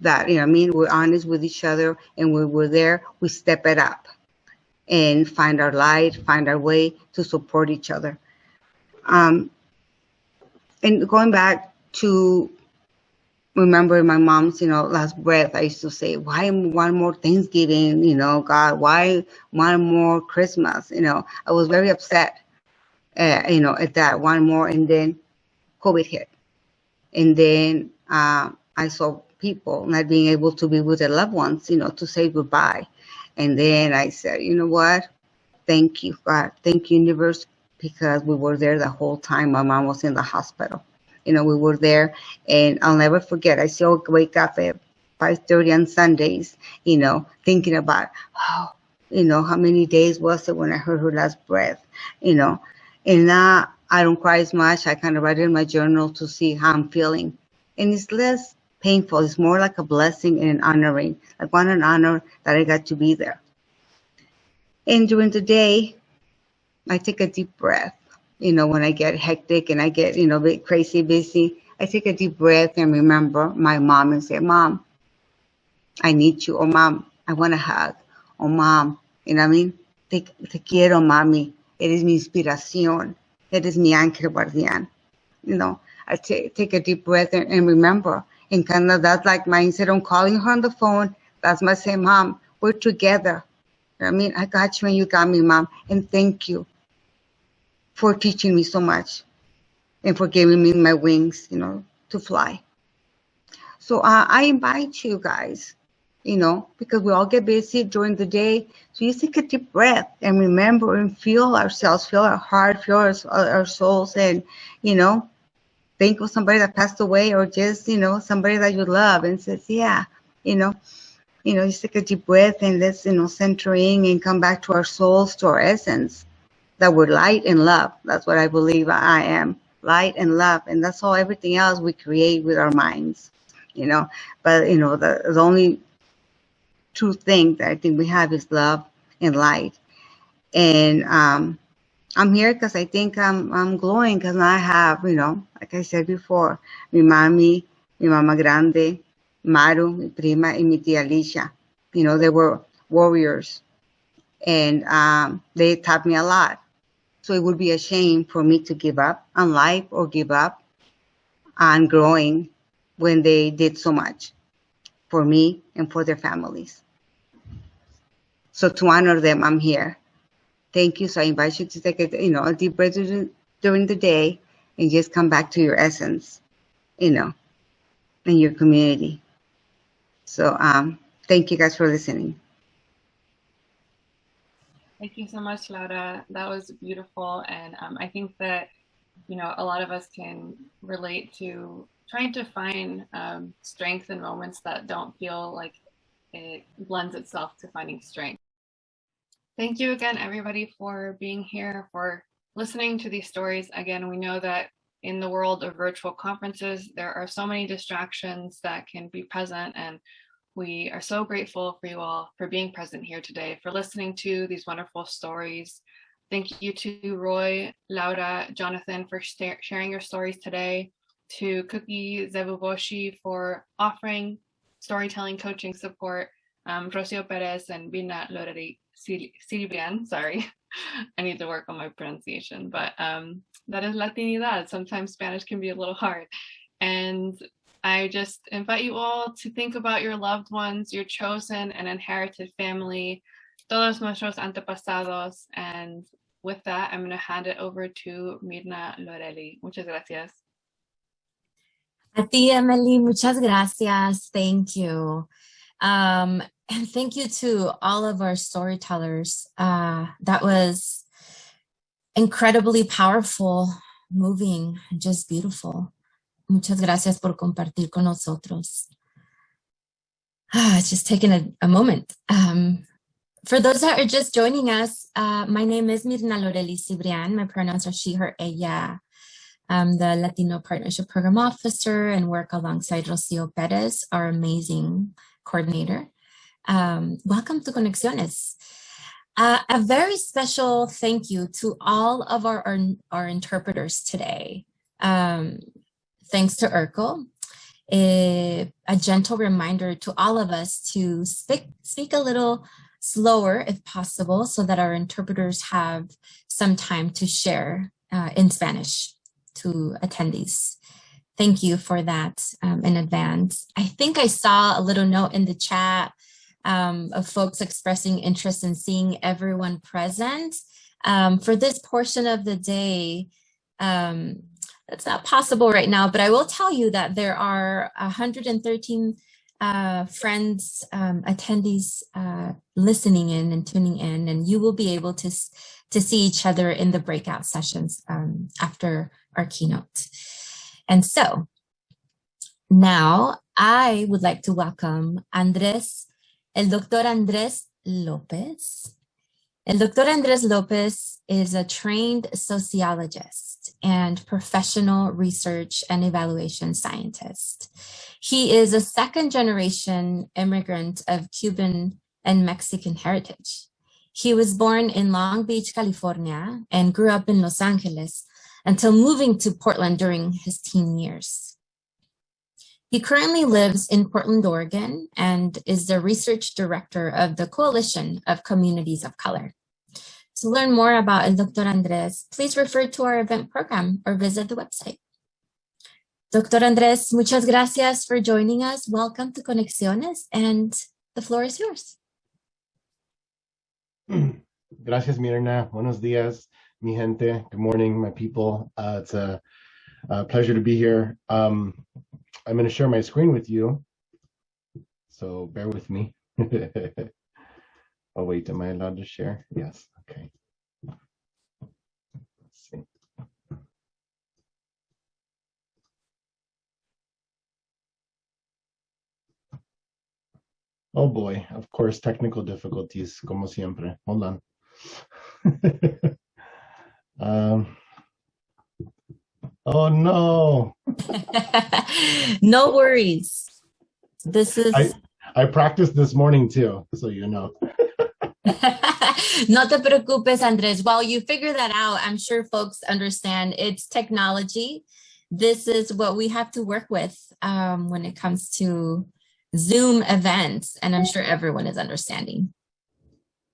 That, we're honest with each other, and when we're there, we step it up and find our light, find our way to support each other. And going back to remember my mom's, last breath, I used to say, why one more Thanksgiving, God, why one more Christmas? I was very upset, at that one more, and then COVID hit. And then I saw people not being able to be with their loved ones, to say goodbye. And then I said, you know what? Thank you, God. Thank you, universe, because we were there the whole time my mom was in the hospital. We were there, and I'll never forget. I still wake up at 5:30 on Sundays, thinking about, how many days was it when I heard her last breath, and now I don't cry as much. I kind of write in my journal to see how I'm feeling, and it's less painful. It's more like a blessing and an honoring. Like, what an honor that I got to be there. And during the day, I take a deep breath. When I get hectic and I get, a bit crazy, busy, I take a deep breath and remember my mom and say, Mom, I need you. Oh, Mom, I want a hug. Oh, Mom, Te quiero, mami. Eres mi inspiración. Eres mi ángel guardián. I take a deep breath and remember. And kind of that's like my, instead of calling her on the phone, that's my say, Mom, we're together. I got you and you got me, Mom. And thank you for teaching me so much and for giving me my wings, to fly. So I invite you guys, because we all get busy during the day. So you take a deep breath and remember and feel ourselves, feel our heart, feel our souls, and, think of somebody that passed away, or just, somebody that you love, and says, yeah, just take a deep breath and let's, centering and come back to our souls, to our essence, that we're light and love. That's what I believe I am, light and love. And that's all, everything else we create with our minds, but, the only true thing that I think we have is love and light. And I'm here because I think I'm glowing, because now I have, like I said before, mi mami, mi mama grande, Maru, mi prima, and mi tia Licha. They were warriors, and they taught me a lot. So it would be a shame for me to give up on life or give up on growing when they did so much for me and for their families. So to honor them, I'm here. Thank you. So I invite you to take a deep breath during the day and just come back to your essence, in your community. So thank you guys for listening. Thank you so much, Laura. That was beautiful. And I think that, a lot of us can relate to trying to find strength in moments that don't feel like it lends itself to finding strength. Thank you again, everybody, for being here, for listening to these stories. Again, we know that in the world of virtual conferences, there are so many distractions that can be present, and we are so grateful for you all for being present here today, for listening to these wonderful stories. Thank you to Roy, Laura, Jonathan for sharing your stories today, to Cookie Zebuboshi for offering storytelling coaching support, Rocio Perez and Bina Loreri Silvian, sorry, I need to work on my pronunciation, but that is Latinidad. Sometimes Spanish can be a little hard. And I just invite you all to think about your loved ones, your chosen and inherited family, todos nuestros antepasados. And with that, I'm going to hand it over to Mirna Lorelli. Muchas gracias. A ti, Emily, muchas gracias. Thank you. And thank you to all of our storytellers. That was incredibly powerful, moving, just beautiful. Muchas gracias por compartir con nosotros. Just taking a moment. For those that are just joining us, my name is Mirna Lorelli Cibrian. My pronouns are she, her, ella. I'm the Latino Partnership Program Officer and work alongside Rocio Perez, our amazing coordinator. Welcome to Conexiones. A very special thank you to all of our interpreters today. Thanks to Urkel. A gentle reminder to all of us to speak a little slower if possible so that our interpreters have some time to share in Spanish to attendees. Thank you for that in advance. I think I saw a little note in the chat of folks expressing interest in seeing everyone present. For this portion of the day, that's not possible right now, but I will tell you that there are 113 friends, attendees listening in and tuning in, and you will be able to see each other in the breakout sessions after our keynote. And so now I would like to welcome el Dr. Andres Lopez. El Dr. Andres Lopez is a trained sociologist and professional research and evaluation scientist. He is a second-generation immigrant of Cuban and Mexican heritage. He was born in Long Beach, California, and grew up in Los Angeles until moving to Portland during his teen years. He currently lives in Portland, Oregon, and is the research director of the Coalition of Communities of Color. To learn more about El Dr. Andres, please refer to our event program or visit the website. Dr. Andres, muchas gracias for joining us. Welcome to Conexiones, and the floor is yours. Gracias, Mirna. Buenos días, mi gente. Good morning, my people. It's a pleasure to be here. I'm going to share my screen with you, so bear with me. Oh, wait, am I allowed to share? Yes, okay. Let's see. Oh boy, of course, technical difficulties, como siempre. Hold on. Oh no. No worries. This is... I practiced this morning too, so you know. No te preocupes, Andres. While you figure that out, I'm sure folks understand it's technology. This is what we have to work with when it comes to Zoom events, and I'm sure everyone is understanding.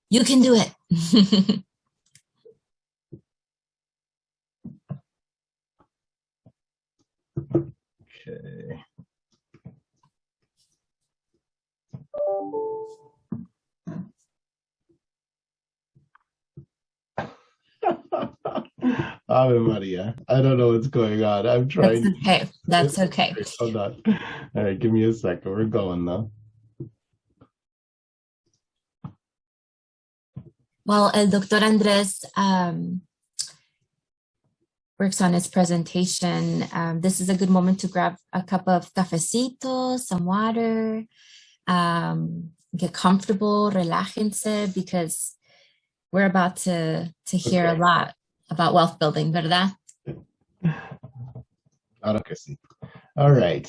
You can do it. Okay. Ave Maria. I don't know what's going on. I'm trying. That's okay. That's okay. Hold on. All right, give me a second. We're going though. Well, El Dr. Andres works on his presentation. This is a good moment to grab a cup of cafecito, some water, get comfortable, relájense, because we're about to hear a lot about wealth building, ¿verdad? Claro que sí. All right.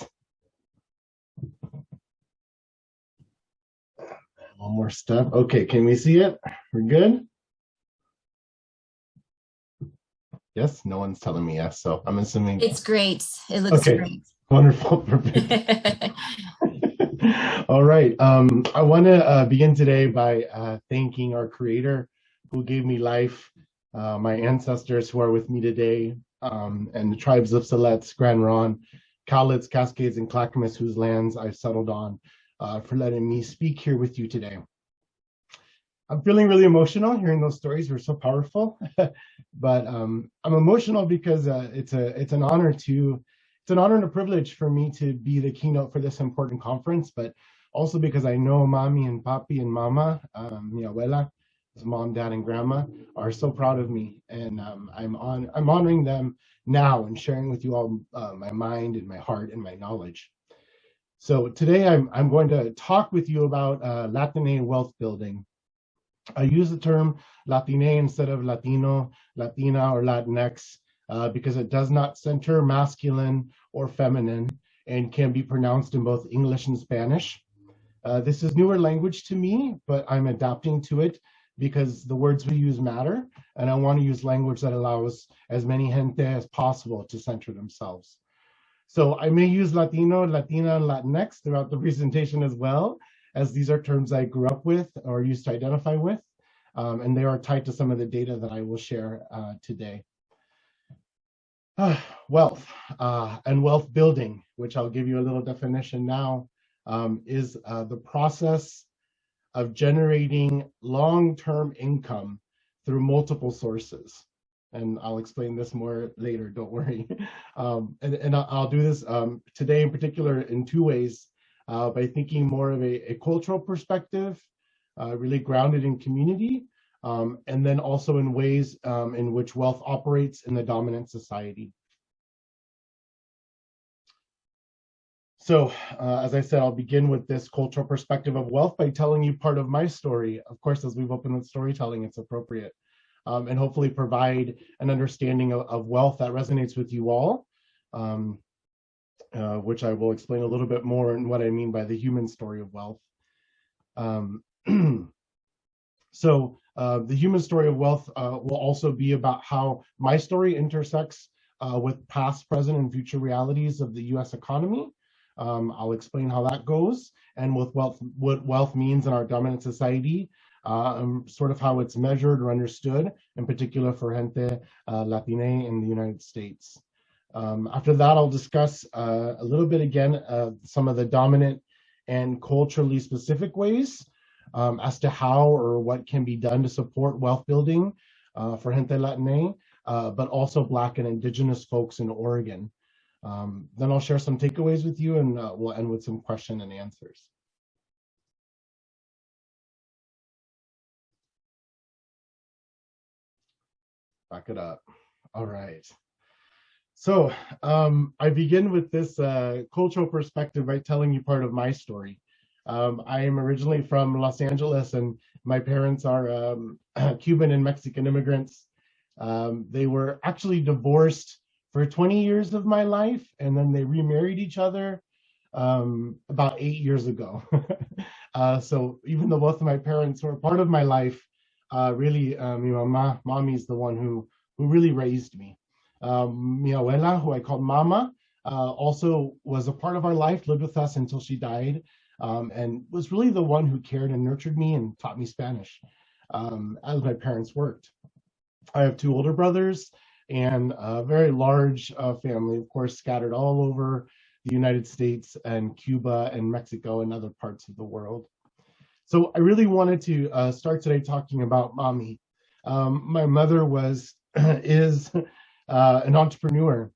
One more step. Okay, can we see it? We're good? Yes, no one's telling me yes, so I'm assuming. It's great. It looks great. Wonderful. Perfect. All right. I want to begin today by thanking our creator who gave me life, my ancestors who are with me today, and the tribes of Siletz, Grand Ronde, Cowlitz, Cascades, and Clackamas, whose lands I've settled on, for letting me speak here with you today. I'm feeling really emotional hearing those stories. Were so powerful, but I'm emotional because it's an honor and a privilege for me to be the keynote for this important conference. But also because I know Mommy and Papi and Mama, mi abuela, his mom, dad, and grandma, are so proud of me, and I'm honoring them now and sharing with you all my mind and my heart and my knowledge. So today I'm going to talk with you about Latine wealth building. I use the term Latine instead of Latino, Latina, or Latinx because it does not center masculine or feminine and can be pronounced in both English and Spanish. This is newer language to me, but I'm adapting to it because the words we use matter, and I want to use language that allows as many gente as possible to center themselves. So I may use Latino, Latina, and Latinx throughout the presentation as well, as these are terms I grew up with or used to identify with, and they are tied to some of the data that I will share today. Wealth and wealth building, which I'll give you a little definition now, is the process of generating long-term income through multiple sources. And I'll explain this more later, don't worry. And I'll do this today in particular in two ways, by thinking more of a cultural perspective, really grounded in community, and then also in ways in which wealth operates in the dominant society. So, as I said, I'll begin with this cultural perspective of wealth by telling you part of my story. Of course, as we've opened with storytelling, it's appropriate. And hopefully provide an understanding of wealth that resonates with you all, which I will explain a little bit more in what I mean by the human story of wealth. So the human story of wealth will also be about how my story intersects with past, present, and future realities of the US economy. I'll explain how that goes, and with wealth, what wealth means in our dominant society, sort of how it's measured or understood, in particular for gente Latine in the United States. After that, I'll discuss a little bit again some of the dominant and culturally specific ways as to how or what can be done to support wealth building for gente Latine, but also Black and Indigenous folks in Oregon. Then I'll share some takeaways with you, and we'll end with some question and answers. Back it up. All right. So I begin with this cultural perspective by telling you part of my story. I am originally from Los Angeles, and my parents are Cuban and Mexican immigrants. They were actually divorced for 20 years of my life, and then they remarried each other about 8 years ago. So even though both of my parents were part of my life, really, mommy's the one who really raised me. Mi abuela, who I called Mama, also was a part of our life, lived with us until she died, and was really the one who cared and nurtured me and taught me Spanish as my parents worked. I have two older brothers and a very large family, of course, scattered all over the United States and Cuba and Mexico and other parts of the world. So I really wanted to start today talking about Mommy. My mother is an entrepreneur.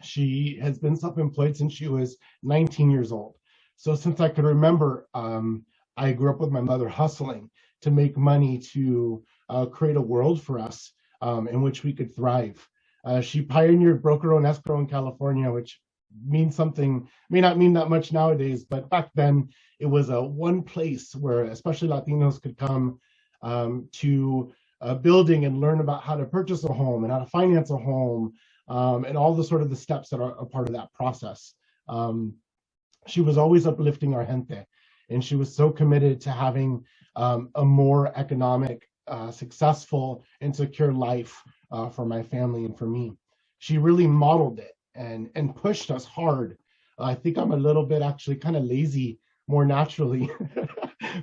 She has been self-employed since she was 19 years old. So since I could remember, I grew up with my mother hustling to make money to create a world for us in which we could thrive. She pioneered broker-owned escrow in California, which means something, may not mean that much nowadays, but back then it was a one place where especially Latinos could come to building and learn about how to purchase a home and how to finance a home, and all the sort of the steps that are a part of that process. She was always uplifting our gente, and she was so committed to having a more economic, successful, and secure life for my family and for me. She really modeled it and pushed us hard. I think I'm a little bit actually kind of lazy more naturally,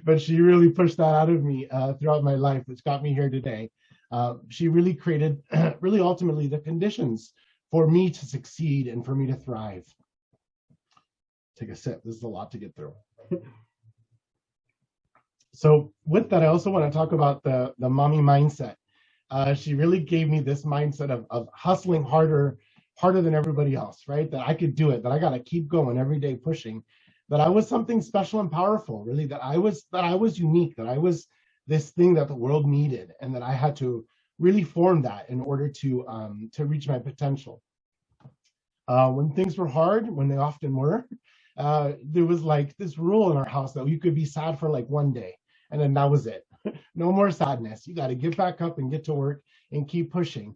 but she really pushed that out of me throughout my life, which got me here today. She really created, really ultimately, the conditions for me to succeed and for me to thrive. Take a sip. This is a lot to get through. So with that, I also want to talk about the mommy mindset. She really gave me this mindset of hustling harder than everybody else, right? That I could do it, that I got to keep going every day pushing, that I was something special and powerful, really, that I was unique, that I was this thing that the world needed, and that I had to really form that in order to reach my potential. When things were hard, when they often were, there was like this rule in our house that you could be sad for like one day, and then that was it. No more sadness. You got to get back up and get to work and keep pushing.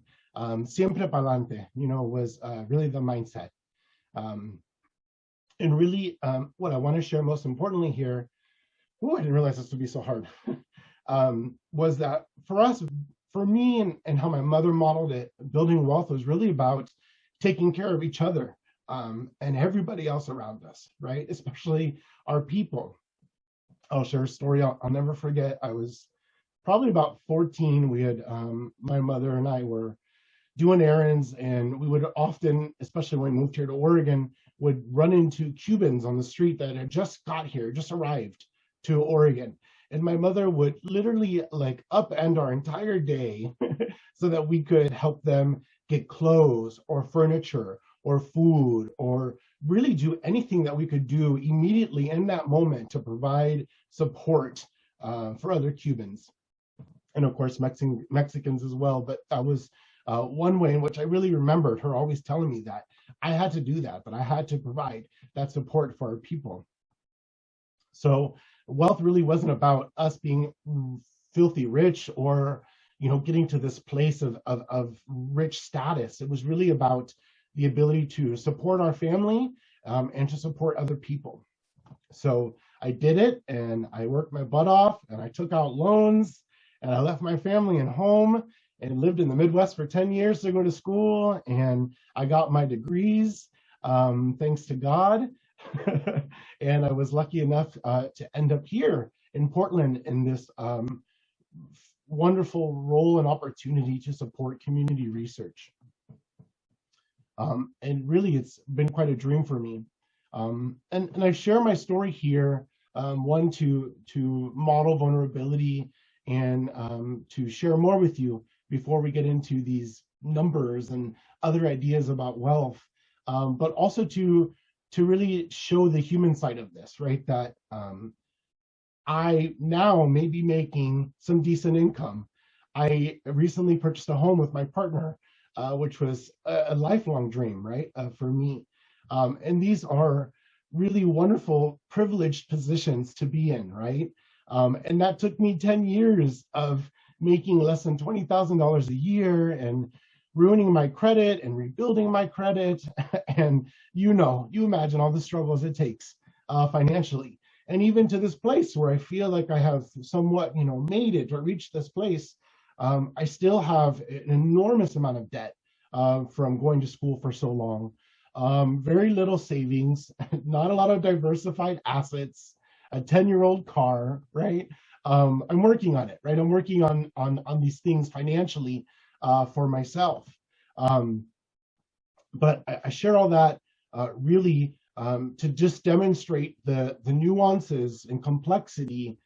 Siempre pa'lante, was really the mindset. And really, what I want to share most importantly here, I didn't realize this would be so hard, was that for us, for me, and how my mother modeled it, building wealth was really about taking care of each other and everybody else around us, right? Especially our people. I'll share a story I'll never forget. I was probably about 14. We had, my mother and I were doing errands, and we would often, especially when we moved here to Oregon, would run into Cubans on the street that had just got here, just arrived to Oregon. And my mother would literally like upend our entire day so that we could help them get clothes or furniture or food, or really do anything that we could do immediately in that moment to provide support for other Cubans. And of course, Mexicans as well. But that was one way in which I really remembered her always telling me that I had to do that I had to provide that support for our people. So wealth really wasn't about us being filthy rich or, getting to this place of rich status. It was really about the ability to support our family and to support other people. So I did it, and I worked my butt off, and I took out loans, and I left my family and home and lived in the Midwest for 10 years to go to school, and I got my degrees, thanks to God. And I was lucky enough to end up here in Portland in this wonderful role and opportunity to support community research. And really, it's been quite a dream for me. And I share my story here, one, to model vulnerability and to share more with you before we get into these numbers and other ideas about wealth, but also to really show the human side of this, right? That I now may be making some decent income. I recently purchased a home with my partner, which was a lifelong dream, right, for me. And these are really wonderful, privileged positions to be in, right? And that took me 10 years of making less than $20,000 a year and ruining my credit and rebuilding my credit. And you imagine all the struggles it takes financially. And even to this place where I feel like I have somewhat, made it or reached this place, I still have an enormous amount of debt from going to school for so long. Very little savings, not a lot of diversified assets, a 10-year-old car, right? I'm working on it, right? I'm working on these things financially for myself. But I share all that really to just demonstrate the nuances and complexity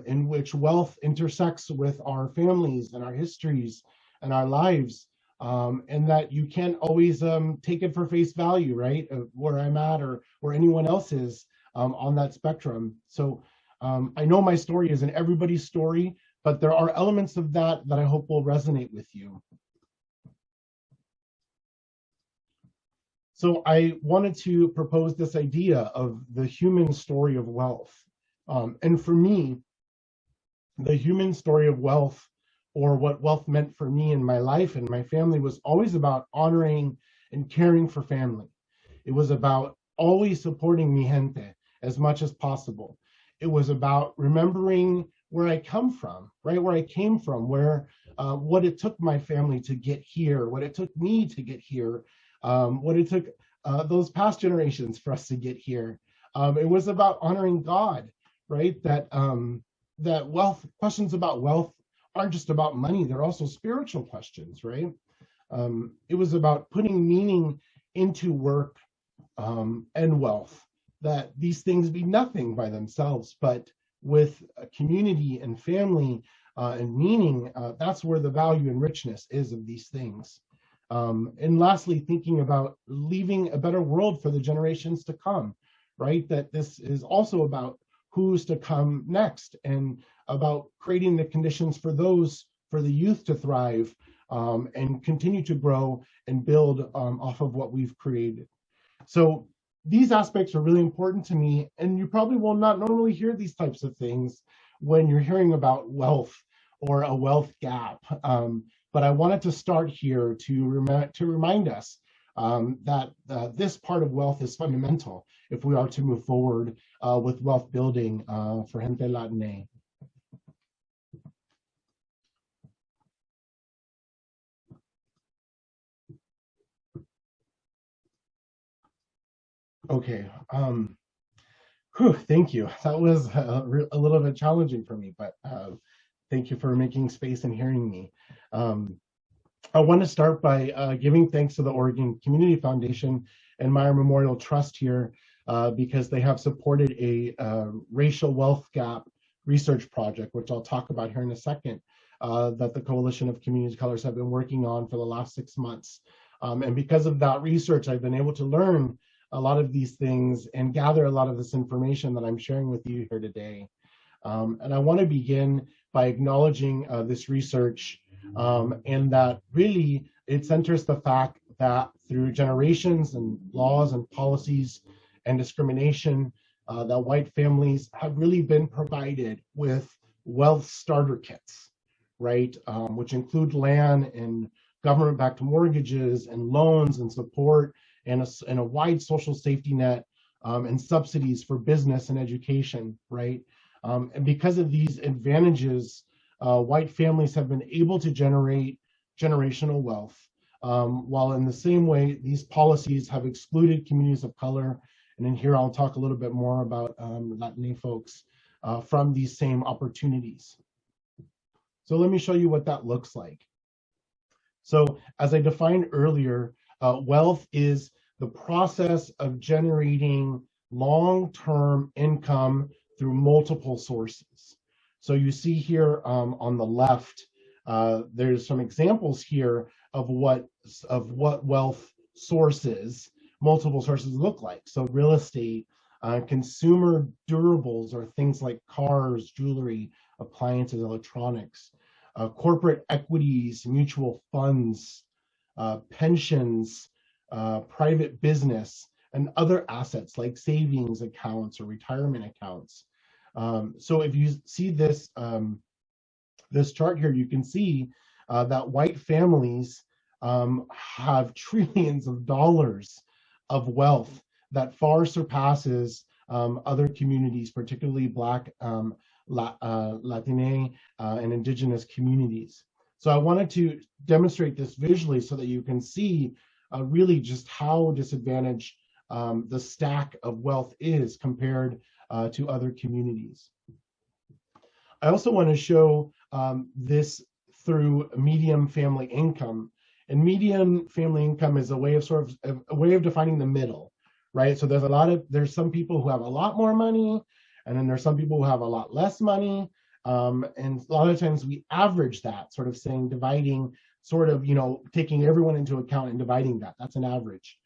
in which wealth intersects with our families and our histories and our lives, and that you can't always take it for face value, right? Where I'm at or anyone else is on that spectrum. So I know my story isn't everybody's story, but there are elements of that I hope will resonate with you. So I wanted to propose this idea of the human story of wealth. And for me, the human story of wealth, or what wealth meant for me in my life and my family, was always about honoring and caring for family. It was about always supporting mi gente as much as possible. It was about remembering where I come from, right? Where I came from, what it took my family to get here, what it took me to get here, what it took those past generations for us to get here. It was about honoring God, right? That wealth, questions about wealth aren't just about money, they're also spiritual questions, right? It was about putting meaning into work and wealth, that these things be nothing by themselves, but with community and family and meaning, that's where the value and richness is of these things. And lastly, thinking about leaving a better world for the generations to come, right? That this is also about who's to come next and about creating the conditions for the youth to thrive and continue to grow and build off of what we've created. So these aspects are really important to me, and you probably will not normally hear these types of things when you're hearing about wealth or a wealth gap. But I wanted to start here to remind us that this part of wealth is fundamental if we are to move forward with wealth building for Gente Latine. Okay, thank you. That was a little bit challenging for me, but thank you for making space and hearing me. I want to start by giving thanks to the Oregon Community Foundation and Meyer Memorial Trust here because they have supported a racial wealth gap research project, which I'll talk about here in a second, that the Coalition of Community Colors have been working on for the last 6 months. And because of that research, I've been able to learn a lot of these things and gather a lot of this information that I'm sharing with you here today. And I want to begin by acknowledging this research and that really it centers the fact that through generations and laws and policies and discrimination, that white families have really been provided with wealth starter kits, right? Which include land and government-backed mortgages and loans and support and a wide social safety net and subsidies for business and education, right? And because of these advantages, white families have been able to generate generational wealth, while in the same way, these policies have excluded communities of color. And in here, I'll talk a little bit more about Latino folks from these same opportunities. So let me show you what that looks like. So as I defined earlier, wealth is the process of generating long-term income through multiple sources. So you see here on the left, there's some examples here of what wealth sources, multiple sources look like. So real estate, consumer durables are things like cars, jewelry, appliances, electronics, corporate equities, mutual funds, pensions, private business, and other assets like savings accounts or retirement accounts. So if you see this, this chart here, you can see that white families have trillions of dollars of wealth that far surpasses other communities, particularly Black, Latino, and Indigenous communities. So I wanted to demonstrate this visually so that you can see really just how disadvantaged the stack of wealth is compared to other communities. I also want to show this through median family income. And median family income is a way of defining the middle, right? So there's some people who have a lot more money, and then there's some people who have a lot less money. And a lot of times we average that, sort of saying, dividing, sort of, taking everyone into account and dividing that. That's an average.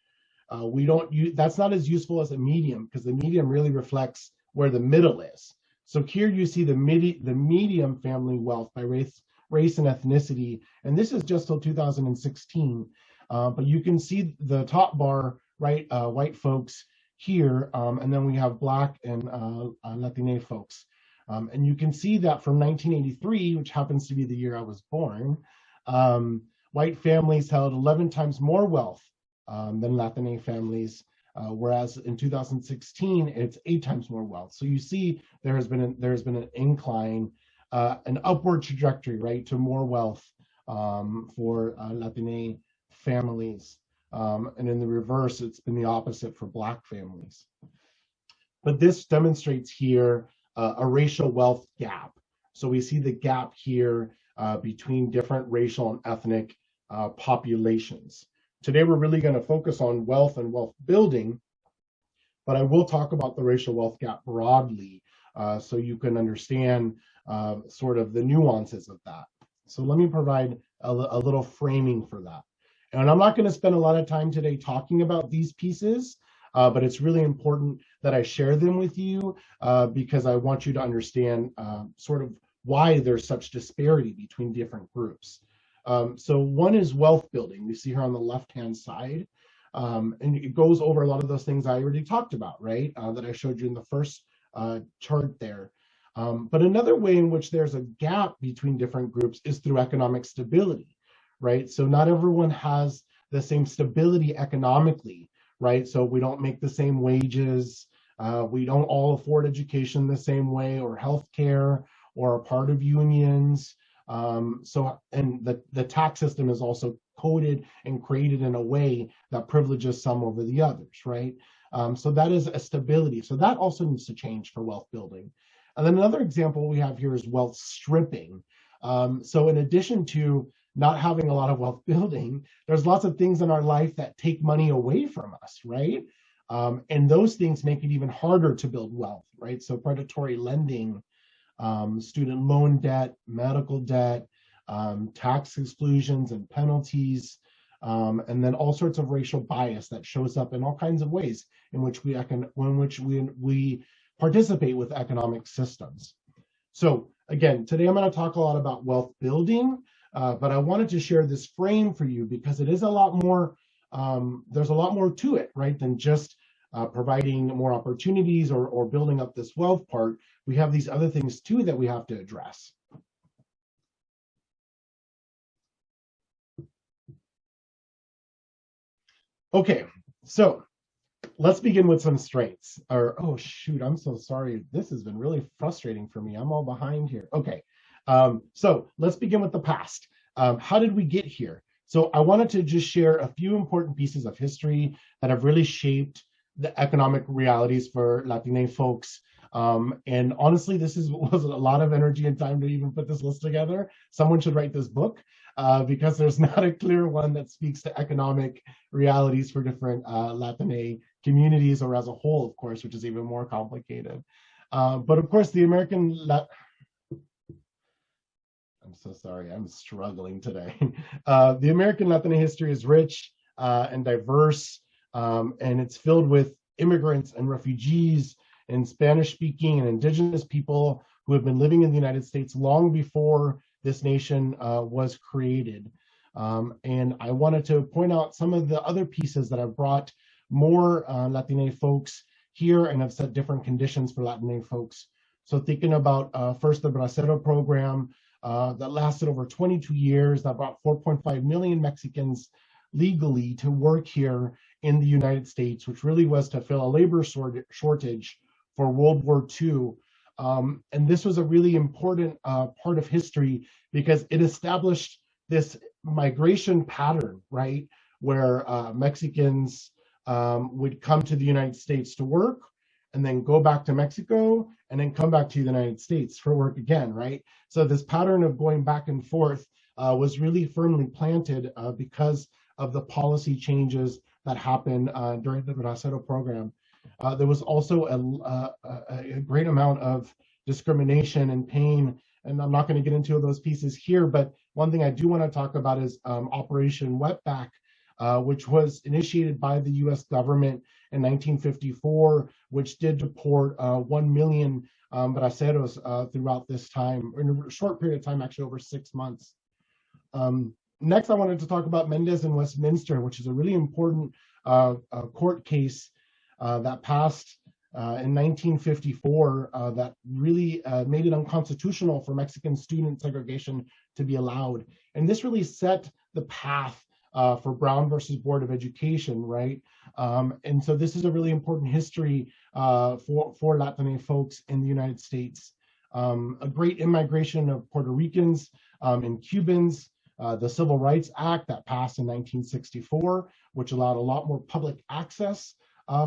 That's not as useful as a median, because the median really reflects where the middle is. So here you see the median family wealth by race and ethnicity, and this is just till 2016. But you can see the top bar, right? White folks here, and then we have Black and Latino folks. And you can see that from 1983, which happens to be the year I was born, white families held 11 times more wealth than Latino families, whereas in 2016, it's 8 times more wealth. So you see there has been an incline, an upward trajectory, right, to more wealth for Latino families. And in the reverse, it's been the opposite for Black families. But this demonstrates here a racial wealth gap. So we see the gap here between different racial and ethnic populations. Today, we're really going to focus on wealth and wealth building, but I will talk about the racial wealth gap broadly so you can understand sort of the nuances of that. So let me provide a little framing for that. And I'm not going to spend a lot of time today talking about these pieces, but it's really important that I share them with you because I want you to understand sort of why there's such disparity between different groups. So one is wealth building. You see here on the left-hand side, and it goes over a lot of those things I already talked about, right? That I showed you in the first chart there. But another way in which there's a gap between different groups is through economic stability, right? So not everyone has the same stability economically, right? So we don't make the same wages, we don't all afford education the same way, or healthcare, or are part of unions. And the tax system is also coded and created in a way that privileges some over the others, right? So that is a stability. So that also needs to change for wealth building. And then another example we have here is wealth stripping. So in addition to not having a lot of wealth building, there's lots of things in our life that take money away from us, right? And those things make it even harder to build wealth, right? So predatory lending, student loan debt, medical debt, tax exclusions and penalties, and then all sorts of racial bias that shows up in all kinds of ways in which we participate with economic systems. So again, today I'm going to talk a lot about wealth building, but I wanted to share this frame for you because it is a lot more, there's a lot more to it, right, than just providing more opportunities or building up this wealth part. We have these other things too that we have to address. Okay, so let's begin with some strengths. Oh shoot, I'm so sorry. This has been really frustrating for me. I'm all behind here. Okay, so let's begin with the past. How did we get here? So I wanted to just share a few important pieces of history that have really shaped the economic realities for Latino folks. And honestly, this was a lot of energy and time to even put this list together. Someone should write this book because there's not a clear one that speaks to economic realities for different Latino communities, or as a whole, of course, which is even more complicated. But of course, the American I'm so sorry, I'm struggling today. The American Latino history is rich and diverse, and it's filled with immigrants and refugees and Spanish-speaking and indigenous people who have been living in the United States long before this nation was created. And I wanted to point out some of the other pieces that have brought more Latino folks here and have set different conditions for Latino folks. So thinking about first the Bracero program that lasted over 22 years, that brought 4.5 million Mexicans legally to work here in the United States, which really was to fill a labor shortage for World War II. And this was a really important part of history because it established this migration pattern, right? Where Mexicans would come to the United States to work and then go back to Mexico and then come back to the United States for work again, right? So this pattern of going back and forth was really firmly planted because of the policy changes that happened during the Bracero program. There was also a great amount of discrimination and pain, and I'm not going to get into those pieces here, but one thing I do want to talk about is Operation Wetback, which was initiated by the US government in 1954, which did deport 1 million braceros throughout this time, in a short period of time, actually over 6 months. Next, I wanted to talk about Mendez and Westminster, which is a really important court case that passed in 1954 that really made it unconstitutional for Mexican student segregation to be allowed. And this really set the path for Brown versus Board of Education, right? And so this is a really important history for Latino folks in the United States. A great immigration of Puerto Ricans and Cubans, the Civil Rights Act that passed in 1964, which allowed a lot more public access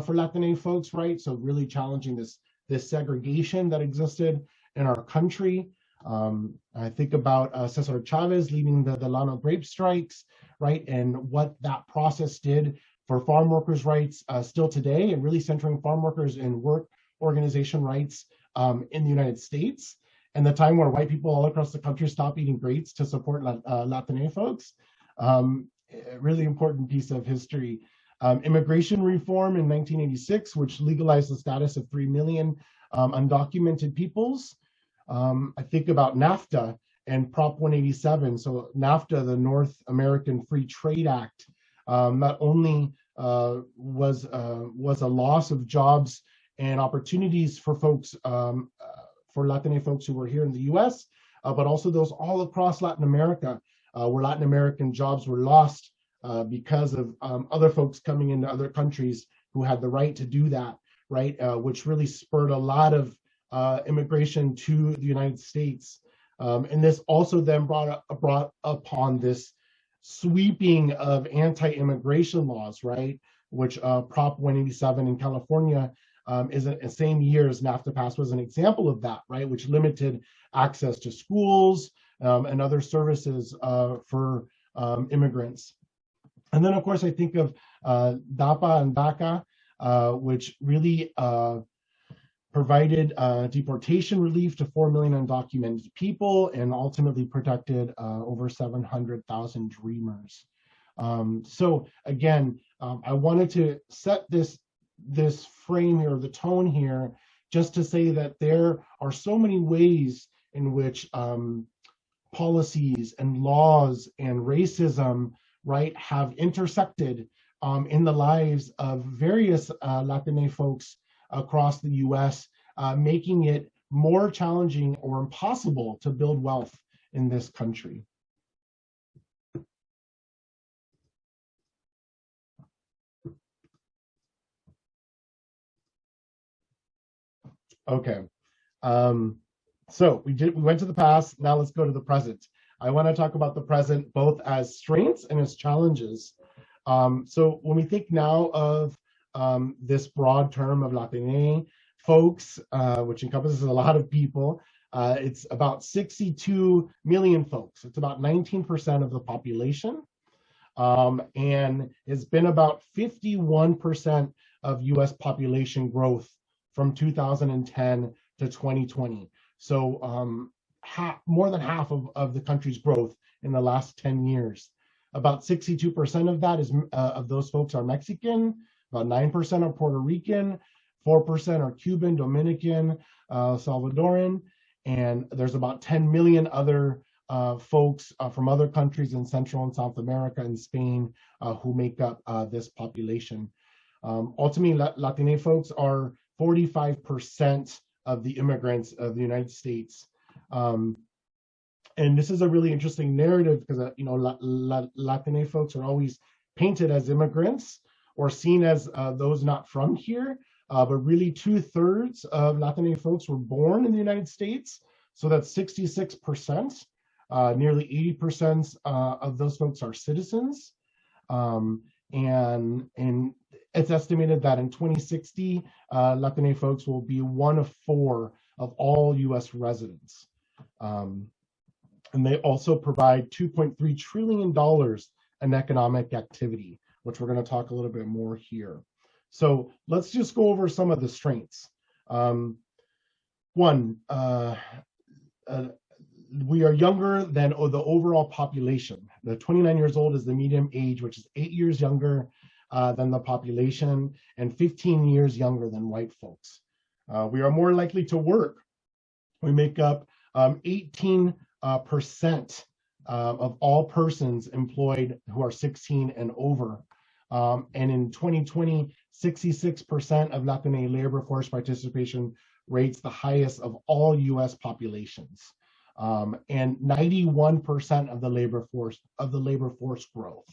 for Latino folks, right? So really challenging this segregation that existed in our country. I think about Cesar Chavez leading the Llano grape strikes, right? And what that process did for farm workers' rights still today, and really centering farm workers in work organization rights in the United States, and the time where white people all across the country stopped eating grapes to support Latino folks. A really important piece of history. Immigration reform in 1986, which legalized the status of 3 million undocumented peoples. I think about NAFTA and Prop 187. So NAFTA, the North American Free Trade Act, not only was a loss of jobs and opportunities for folks, for Latino folks who were here in the US, but also those all across Latin America, where Latin American jobs were lost because of other folks coming into other countries who had the right to do that, right? Which really spurred a lot of immigration to the United States. And this also then brought upon this sweeping of anti-immigration laws, right? Which Prop 187 in California is the same year as NAFTA passed was an example of that, right? Which limited access to schools and other services for immigrants. And then, of course, I think of DAPA and DACA, which really provided deportation relief to 4 million undocumented people and ultimately protected over 700,000 dreamers. So again, I wanted to set this frame here, the tone here, just to say that there are so many ways in which policies and laws and racism, right, have intersected in the lives of various Latino folks across the US, making it more challenging or impossible to build wealth in this country. Okay, so we went to the past, now let's go to the present. I want to talk about the present both as strengths and as challenges. So when we think now of this broad term of Latino folks, which encompasses a lot of people, it's about 62 million folks. It's about 19% of the population. And it's been about 51% of US population growth from 2010 to 2020. So more than half of the country's growth in the last 10 years. About 62% of that is of those folks are Mexican, about 9% are Puerto Rican, 4% are Cuban, Dominican, Salvadoran, and there's about 10 million other folks from other countries in Central and South America and Spain who make up this population. Ultimately, Latino folks are 45% of the immigrants of the United States. And this is a really interesting narrative because, you know, Latino folks are always painted as immigrants or seen as those not from here, but really 2/3 of Latino folks were born in the United States. So that's 66%. Nearly 80% of those folks are citizens. And it's estimated that in 2060, Latino folks will be 1 of 4 of all US residents. And they also provide $2.3 trillion in economic activity, which we're going to talk a little bit more here. So let's just go over some of the strengths. One, we are younger than the overall population. The 29 years old is the median age, which is 8 years younger than the population and 15 years younger than white folks. We are more likely to work. We make up 18% of all persons employed who are 16 and over. And in 2020, 66% of Latino labor force participation rates the highest of all US populations. And 91% of the labor force growth.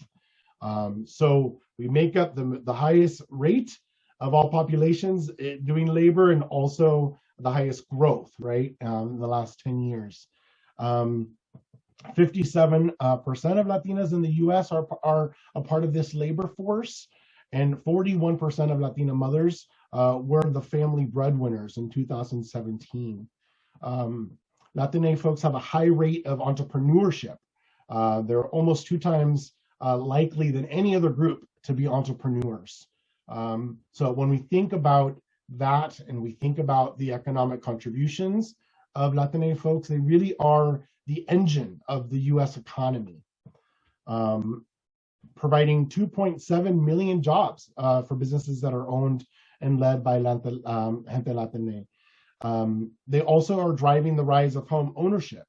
So we make up the highest rate of all populations doing labor and also the highest growth, right, in the last 10 years. 57% of Latinas in the US are a part of this labor force, and 41% of Latina mothers were the family breadwinners in 2017. Latino folks have a high rate of entrepreneurship. They're almost 2 times likely than any other group to be entrepreneurs. So when we think about that and we think about the economic contributions of Latino folks, they really are the engine of the US economy, providing 2.7 million jobs for businesses that are owned and led by gente Latina. They also are driving the rise of home ownership.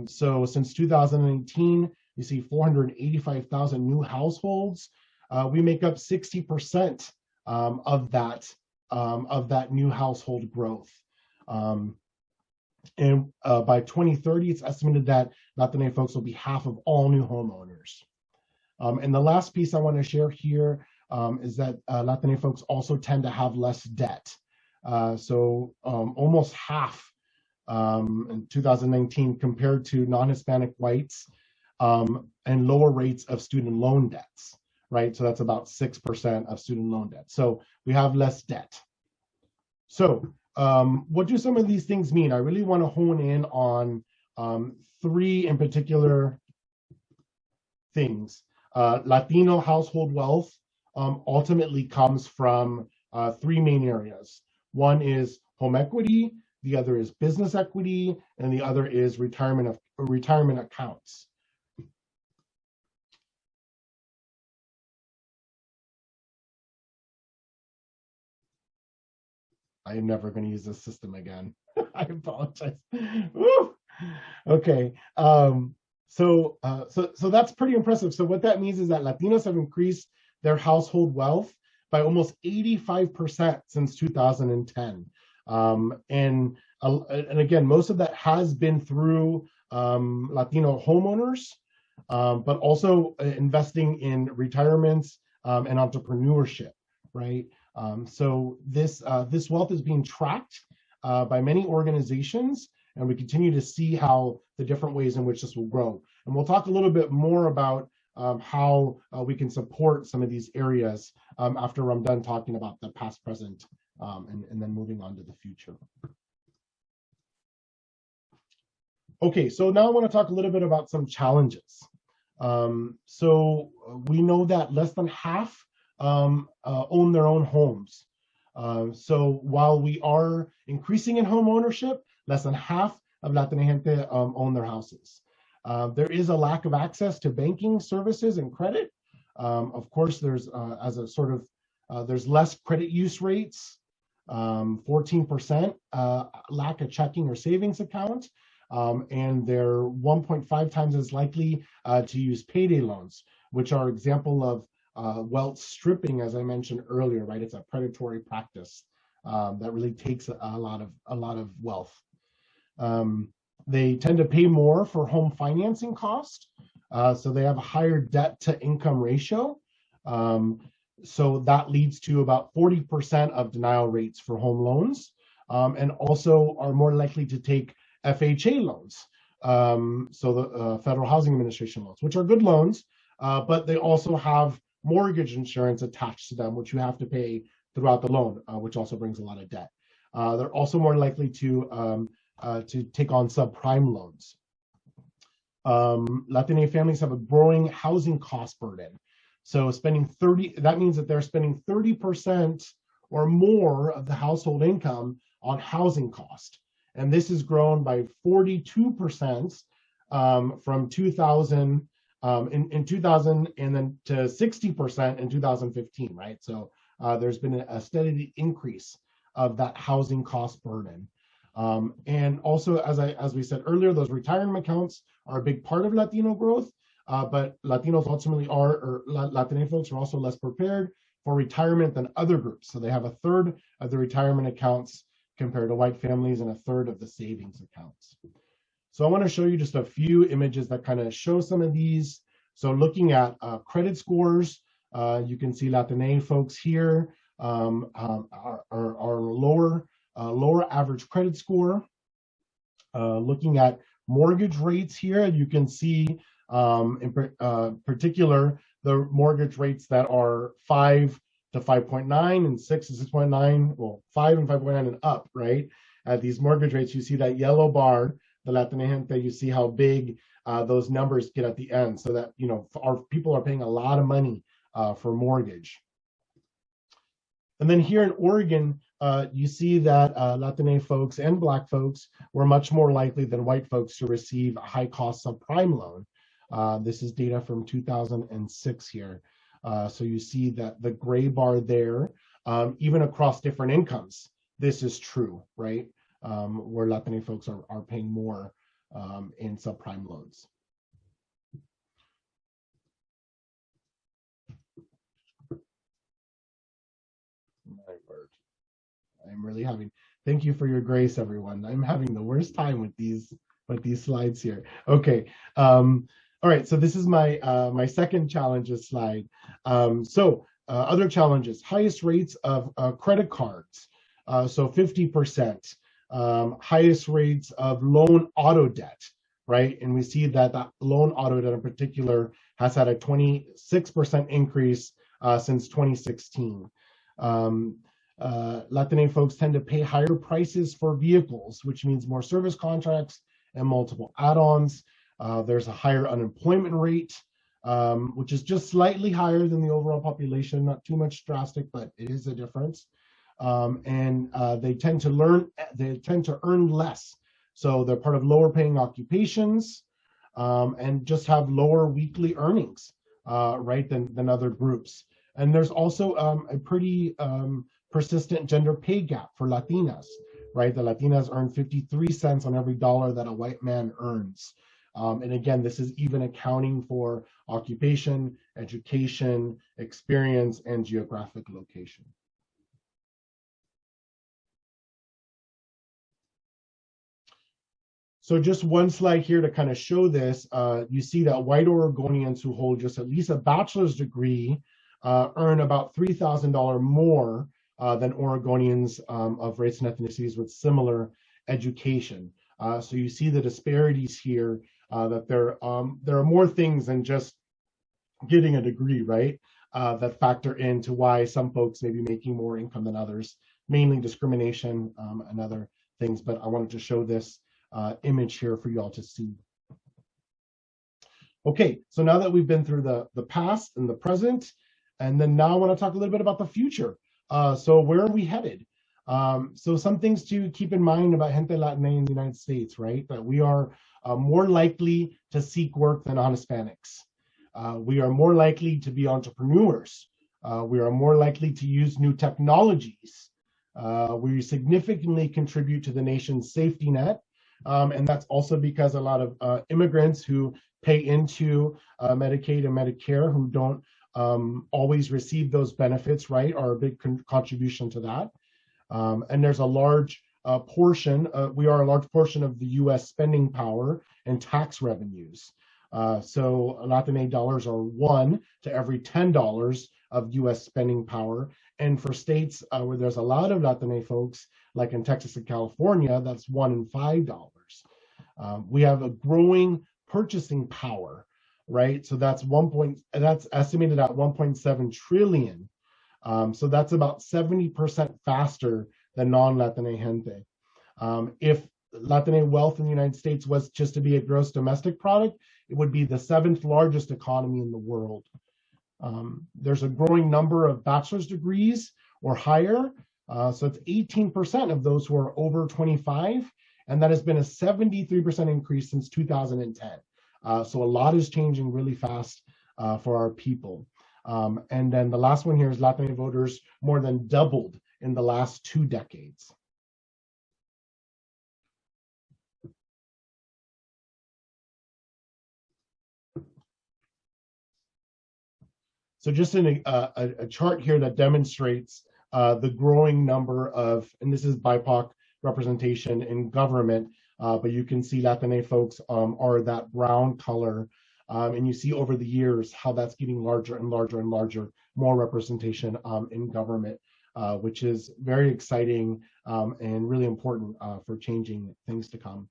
So since 2018, you see 485,000 new households. We make up 60% of that new household growth. And by 2030, it's estimated that Latino folks will be half of all new homeowners. And the last piece I want to share here is that Latino folks also tend to have less debt. So almost half in 2019 compared to non-Hispanic whites, and lower rates of student loan debts, right? So that's about 6% of student loan debt. So we have less debt. So what do some of these things mean? I really want to hone in on 3 in particular things. Latino household wealth ultimately comes from 3 main areas. One is home equity, the other is business equity, and the other is retirement accounts. I am never going to use this system again. I apologize. Woo! Okay, so that's pretty impressive. So what that means is that Latinos have increased their household wealth by almost 85% since 2010. And again, most of that has been through Latino homeowners, but also investing in retirements and entrepreneurship, right? So this wealth is being tracked by many organizations, and we continue to see how the different ways in which this will grow. And we'll talk a little bit more about how we can support some of these areas after I'm done talking about the past, present, and then moving on to the future. Okay, so now I want to talk a little bit about some challenges. So we know that less than half own their own homes. So while we are increasing in home ownership, less than half of Latina gente own their houses. There is a lack of access to banking services and credit. Of course, there's there's less credit use rates, 14% lack a checking or savings account, and they're 1.5 times as likely to use payday loans, which are example of wealth stripping, as I mentioned earlier, right? It's a predatory practice that really takes a lot of wealth. They tend to pay more for home financing costs, so they have a higher debt to income ratio. So that leads to about 40% of denial rates for home loans, and also are more likely to take FHA loans, so the Federal Housing Administration loans, which are good loans, but they also have mortgage insurance attached to them, which you have to pay throughout the loan, which also brings a lot of debt. They're also more likely to take on subprime loans. Latino families have a growing housing cost burden. So that means that they're spending 30% or more of the household income on housing cost. And this has grown by 42% from 2000 in 2000 and then to 60% in 2015, right? So there's been a steady increase of that housing cost burden. And also, as we said earlier, those retirement accounts are a big part of Latino growth, but Latinos ultimately Latino folks are also less prepared for retirement than other groups. So they have a third of the retirement accounts compared to white families and a third of the savings accounts. So I want to show you just a few images that kind of show some of these. So looking at credit scores, you can see Latino folks here are lower average credit score. Looking at mortgage rates here, you can see in particular the mortgage rates that are 5 to 5.9 and 6 to 6.9, well, 5 and 5.9 and up, right? At these mortgage rates, you see that yellow bar, the Latino gente, you see how big those numbers get at the end, so that, you know, our people are paying a lot of money for mortgage. And then here in Oregon, you see that Latino folks and Black folks were much more likely than white folks to receive a high-cost subprime loan. This is data from 2006 here. So you see that the gray bar there, even across different incomes, this is true, right? Where Latino folks are paying more in subprime loans. My word. I'm really having, thank you for your grace, everyone. I'm having the worst time with these slides here. Okay. All right, so this is my my second challenges slide. Other challenges: highest rates of credit cards, so 50%. Highest rates of loan auto debt, right? And we see that that loan auto debt in particular has had a 26% increase since 2016. Latino folks tend to pay higher prices for vehicles, which means more service contracts and multiple add-ons. There's a higher unemployment rate, which is just slightly higher than the overall population, not too much drastic, but it is a difference. They tend to earn less. So they're part of lower paying occupations and just have lower weekly earnings, right, than other groups. And there's also a pretty persistent gender pay gap for Latinas, right? The Latinas earn 53 cents on every dollar that a white man earns. And again, this is even accounting for occupation, education, experience, and geographic location. So just one slide here to kind of show this. You see that white Oregonians who hold just at least a bachelor's degree earn about $3,000 more than Oregonians of race and ethnicities with similar education. So you see the disparities here, that there are more things than just getting a degree, right? That factor into why some folks may be making more income than others, mainly discrimination and other things. But I wanted to show this image here for you all to see. Okay, so now that we've been through the past and the present, and then now I want to talk a little bit about the future. So where are we headed? So some things to keep in mind about gente Latina in the United States, right? That we are more likely to seek work than non-Hispanics. We are more likely to be entrepreneurs. We are more likely to use new technologies. We significantly contribute to the nation's safety net. And that's also because a lot of immigrants who pay into Medicaid and Medicare who don't always receive those benefits, right, are a big contribution to that. And there's a large portion, we are a large portion of the US spending power and tax revenues. So Latino dollars are 1 to every $10 of US spending power. And for states where there's a lot of Latino folks, like in Texas and California, that's 1 in $5. We have a growing purchasing power, right? So that's that's estimated at 1.7 trillion. So that's about 70% faster than non-Latino gente. If Latino wealth in the United States was just to be a gross domestic product, it would be the 7th largest economy in the world. There's a growing number of bachelor's degrees or higher. So it's 18% of those who are over 25, and that has been a 73% increase since 2010. So a lot is changing really fast for our people. And then the last one here is Latino voters more than doubled in the last 2 decades. So just in a chart here that demonstrates the growing number of, and this is BIPOC representation in government, but you can see Latino folks are that brown color. And you see over the years how that's getting larger and larger and larger, more representation in government, which is very exciting and really important for changing things to come.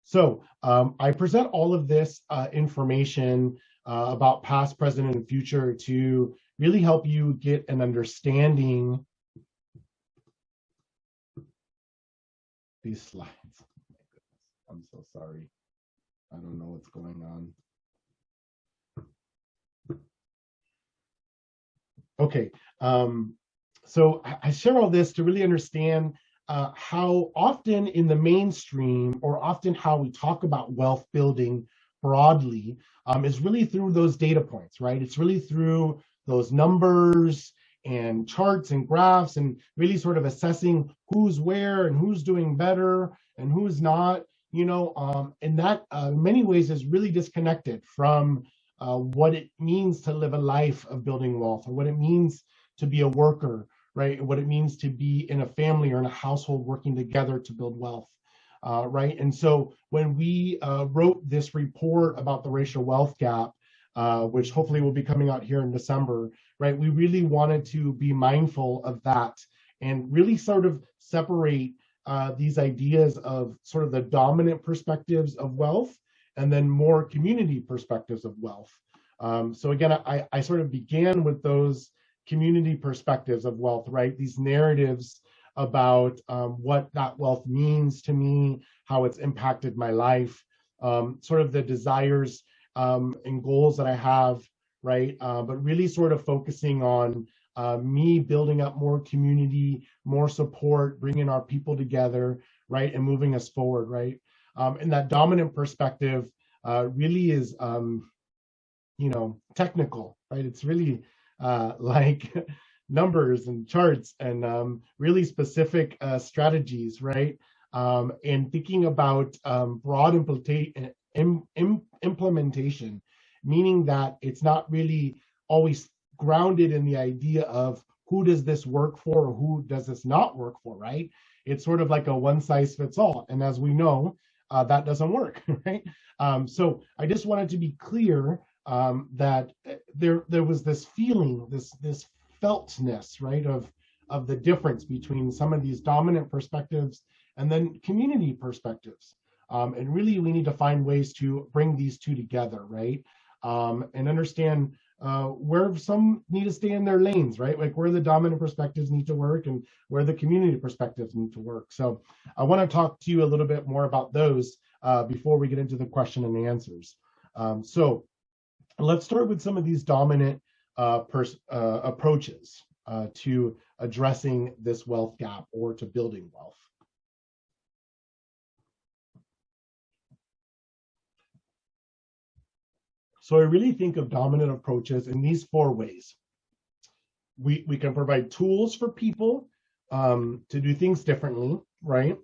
So I present all of this information about past, present, and future to really help you get an understanding. These slides. I'm so sorry. I don't know what's going on. Okay, So I share all this to really understand how often in the mainstream, or often how we talk about wealth building broadly, is really through those data points, right? It's really through those numbers and charts and graphs, and really sort of assessing who's where and who's doing better and who's not, and that in many ways is really disconnected from what it means to live a life of building wealth, or what it means to be a worker, right? What it means to be in a family or in a household working together to build wealth, right? And so when we wrote this report about the racial wealth gap, which hopefully will be coming out here in December, right? We really wanted to be mindful of that and really sort of separate these ideas of sort of the dominant perspectives of wealth and then more community perspectives of wealth. So again, I sort of began with those community perspectives of wealth, right? These narratives about what that wealth means to me, how it's impacted my life, sort of the desires and goals that I have, right? But really sort of focusing on me building up more community, more support, bringing our people together, right? And moving us forward, right? And that dominant perspective really is, technical, right? It's really like numbers and charts and really specific strategies, right? And thinking about broad implementation, meaning that it's not really always grounded in the idea of who does this work for or who does this not work for, right? It's sort of like a one size fits all. And as we know, that doesn't work, right? So I just wanted to be clear that there was this feeling, this feltness, right, of the difference between some of these dominant perspectives and then community perspectives. And really, we need to find ways to bring these two together, right? And understand where some need to stay in their lanes, right? Like where the dominant perspectives need to work and where the community perspectives need to work. So I want to talk to you a little bit more about those before we get into the question and answers. So let's start with some of these dominant approaches to addressing this wealth gap or to building wealth. So I really think of dominant approaches in these four ways. We can provide tools for people to do things differently, right?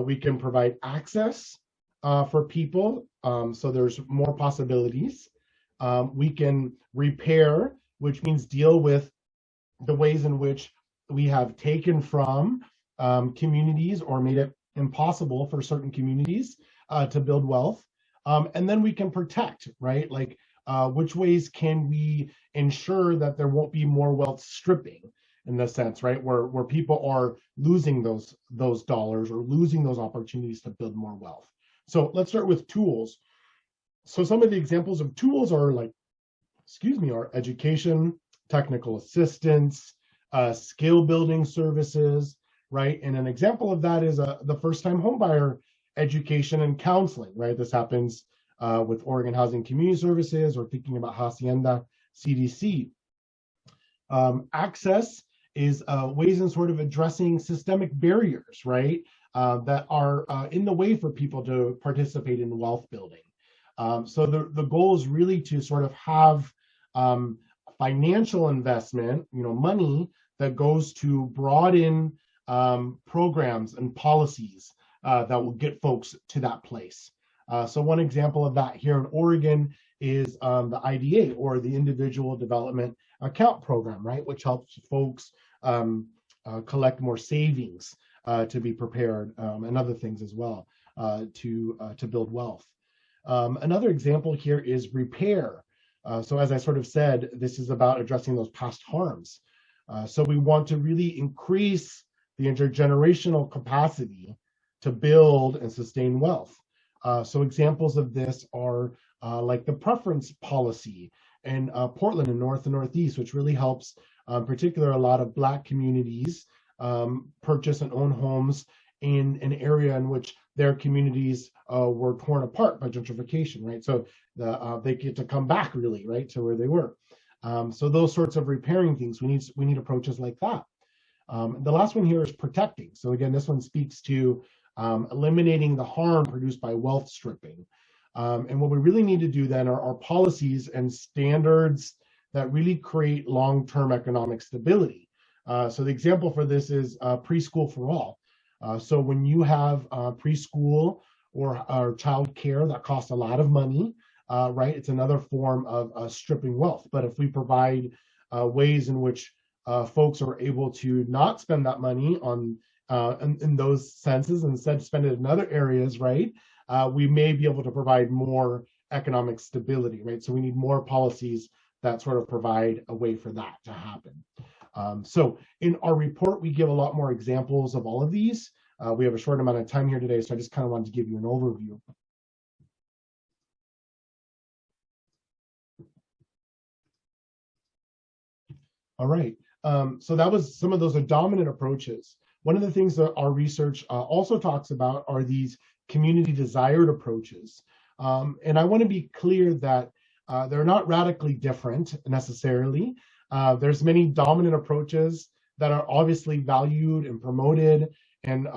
We can provide access for people, so there's more possibilities. We can repair, which means deal with the ways in which we have taken from communities or made it impossible for certain communities to build wealth. And then we can protect, right? Like which ways can we ensure that there won't be more wealth stripping in the sense, right? Where people are losing those dollars or losing those opportunities to build more wealth. So let's start with tools. So some of the examples of tools are like, are education, technical assistance, skill building services, right? And an example of that is the first-time homebuyer education and counseling, right? This happens with Oregon Housing Community Services or thinking about Hacienda CDC. Access is ways in sort of addressing systemic barriers, right? That are in the way for people to participate in wealth building. So the goal is really to sort of have financial investment, money that goes to broaden programs and policies that will get folks to that place. So one example of that here in Oregon is the IDA, or the Individual Development Account Program, right, which helps folks collect more savings to be prepared, and other things as well to build wealth. Another example here is repair. So as I sort of said, this is about addressing those past harms. So we want to really increase the intergenerational capacity to build and sustain wealth. So examples of this are like the preference policy in Portland and North and Northeast, which really helps, in particular, a lot of Black communities purchase and own homes in an area in which their communities were torn apart by gentrification, right? So they get to come back really, right, to where they were. So those sorts of repairing things, we need approaches like that. The last one here is protecting. So again, this one speaks to eliminating the harm produced by wealth stripping. And what we really need to do then are policies and standards that really create long-term economic stability. So the example for this is preschool for all. So when you have preschool or child care that costs a lot of money, right, it's another form of stripping wealth. But if we provide ways in which folks are able to not spend that money on in those senses, instead spend it in other areas, right, we may be able to provide more economic stability, right? So we need more policies that sort of provide a way for that to happen. So in our report, we give a lot more examples of all of these. We have a short amount of time here today, so I just kind of wanted to give you an overview. All right, so that was some of those dominant approaches. One of the things that our research also talks about are these community desired approaches. And I want to be clear that they're not radically different necessarily. There's many dominant approaches that are obviously valued and promoted and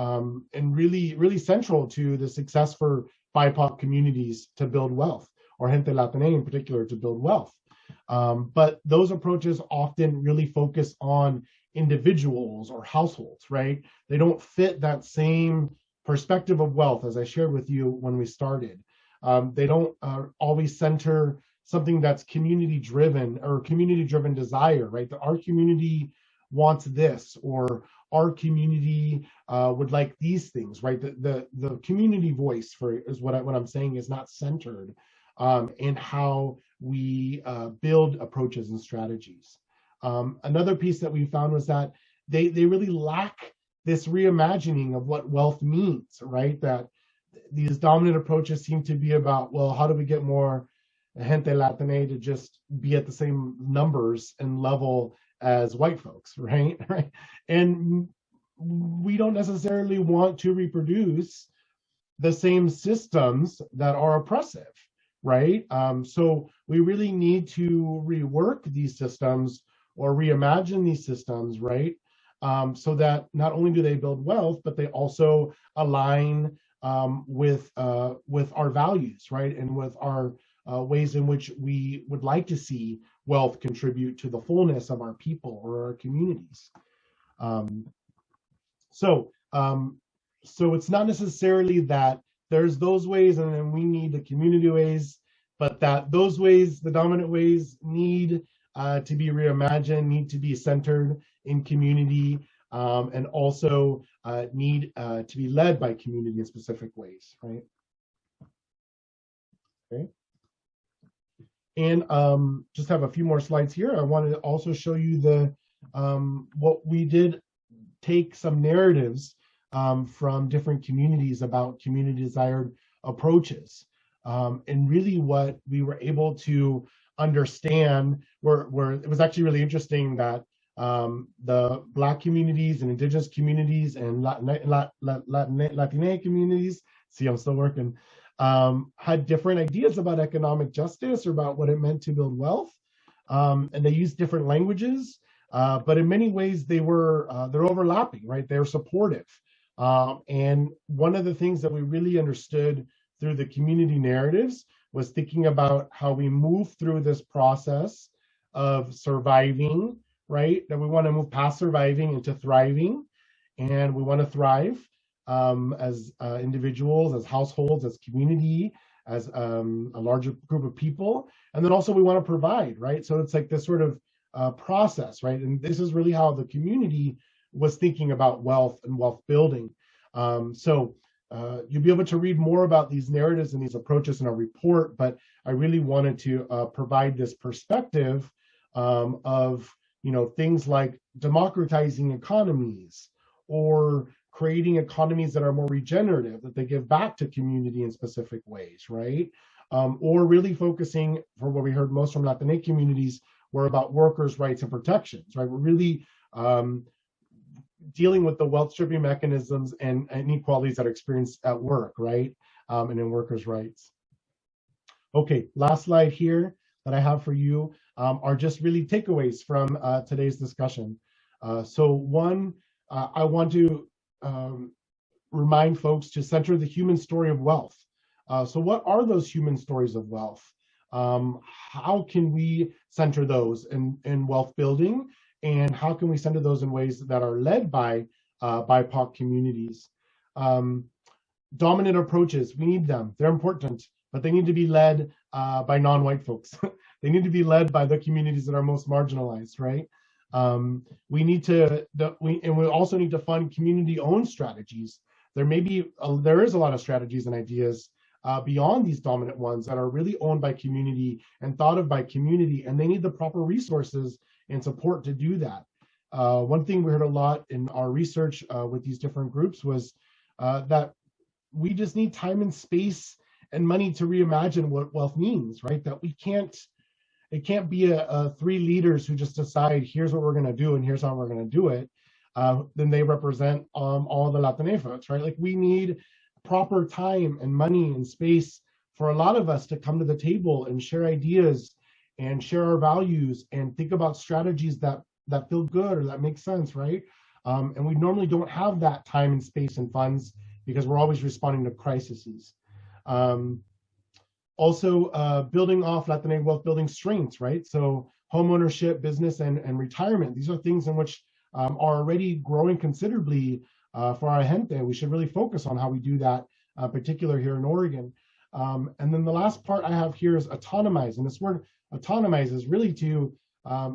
really central to the success for BIPOC communities to build wealth, or gente Latina in particular to build wealth. But those approaches often really focus on individuals or households, right? They don't fit that same perspective of wealth as I shared with you when we started. They don't always center something that's community driven or community driven desire, right? That our community wants this, or our community would like these things, right? The community voice is what I'm saying is not centered in how we build approaches and strategies. Another piece that we found was that they really lack this reimagining of what wealth means, right? That these dominant approaches seem to be about, well, how do we get more gente Latina to just be at the same numbers and level as white folks, right? And we don't necessarily want to reproduce the same systems that are oppressive, right? So we really need to rework these systems or reimagine these systems, right? So that not only do they build wealth, but they also align with our values, right? And with our ways in which we would like to see wealth contribute to the fullness of our people or our communities. So it's not necessarily that there's those ways and then we need the community ways, but that those ways, the dominant ways, need to be reimagined, need to be centered in community, and also need to be led by community in specific ways, right? Okay. And just have a few more slides here. I wanted to also show you the what we did, take some narratives from different communities about community desired approaches. And really what we were able to understand were it was actually really interesting that the Black communities and Indigenous communities and Latina communities, see I'm still working, had different ideas about economic justice or about what it meant to build wealth. And they used different languages, but in many ways they're overlapping, right? They're supportive. And one of the things that we really understood through the community narratives was thinking about how we move through this process of surviving, right? That we want to move past surviving into thriving, and we want to thrive as individuals, as households, as community, as a larger group of people. And then also we want to provide, right? So it's like this sort of process, right? And this is really how the community was thinking about wealth and wealth building. So you'll be able to read more about these narratives and these approaches in our report, but I really wanted to provide this perspective of, you know, things like democratizing economies or creating economies that are more regenerative, that they give back to community in specific ways, right? Or really focusing, for what we heard most from Latina communities, were about workers' rights and protections, right? We're really dealing with the wealth stripping mechanisms and inequalities that are experienced at work, right? And in workers' rights. Okay, last slide here that I have for you are just really takeaways from today's discussion. So one, I want to remind folks to center the human story of wealth. So what are those human stories of wealth? How can we center those in wealth building? And how can we center those in ways that are led by BIPOC communities? Dominant approaches, we need them. They're important, but they need to be led by non-white folks. They need to be led by the communities that are most marginalized, right? We need to, and we also need to fund community-owned strategies. There is a lot of strategies and ideas beyond these dominant ones that are really owned by community and thought of by community, and they need the proper resources and support to do that. One thing we heard a lot in our research with these different groups was that we just need time and space and money to reimagine what wealth means, right? That it can't be a three leaders who just decide, here's what we're gonna do and here's how we're gonna do it. Then they represent all the Latino folks, right? Like we need proper time and money and space for a lot of us to come to the table and share ideas and share our values and think about strategies that feel good or that make sense, right? And we normally don't have that time and space and funds because we're always responding to crises. Also, building off Latino wealth building strengths, right? So homeownership, business, and retirement. These are things in which are already growing considerably for our gente. We should really focus on how we do that, particular here in Oregon. And then the last part I have here is autonomize. And this word autonomize is really to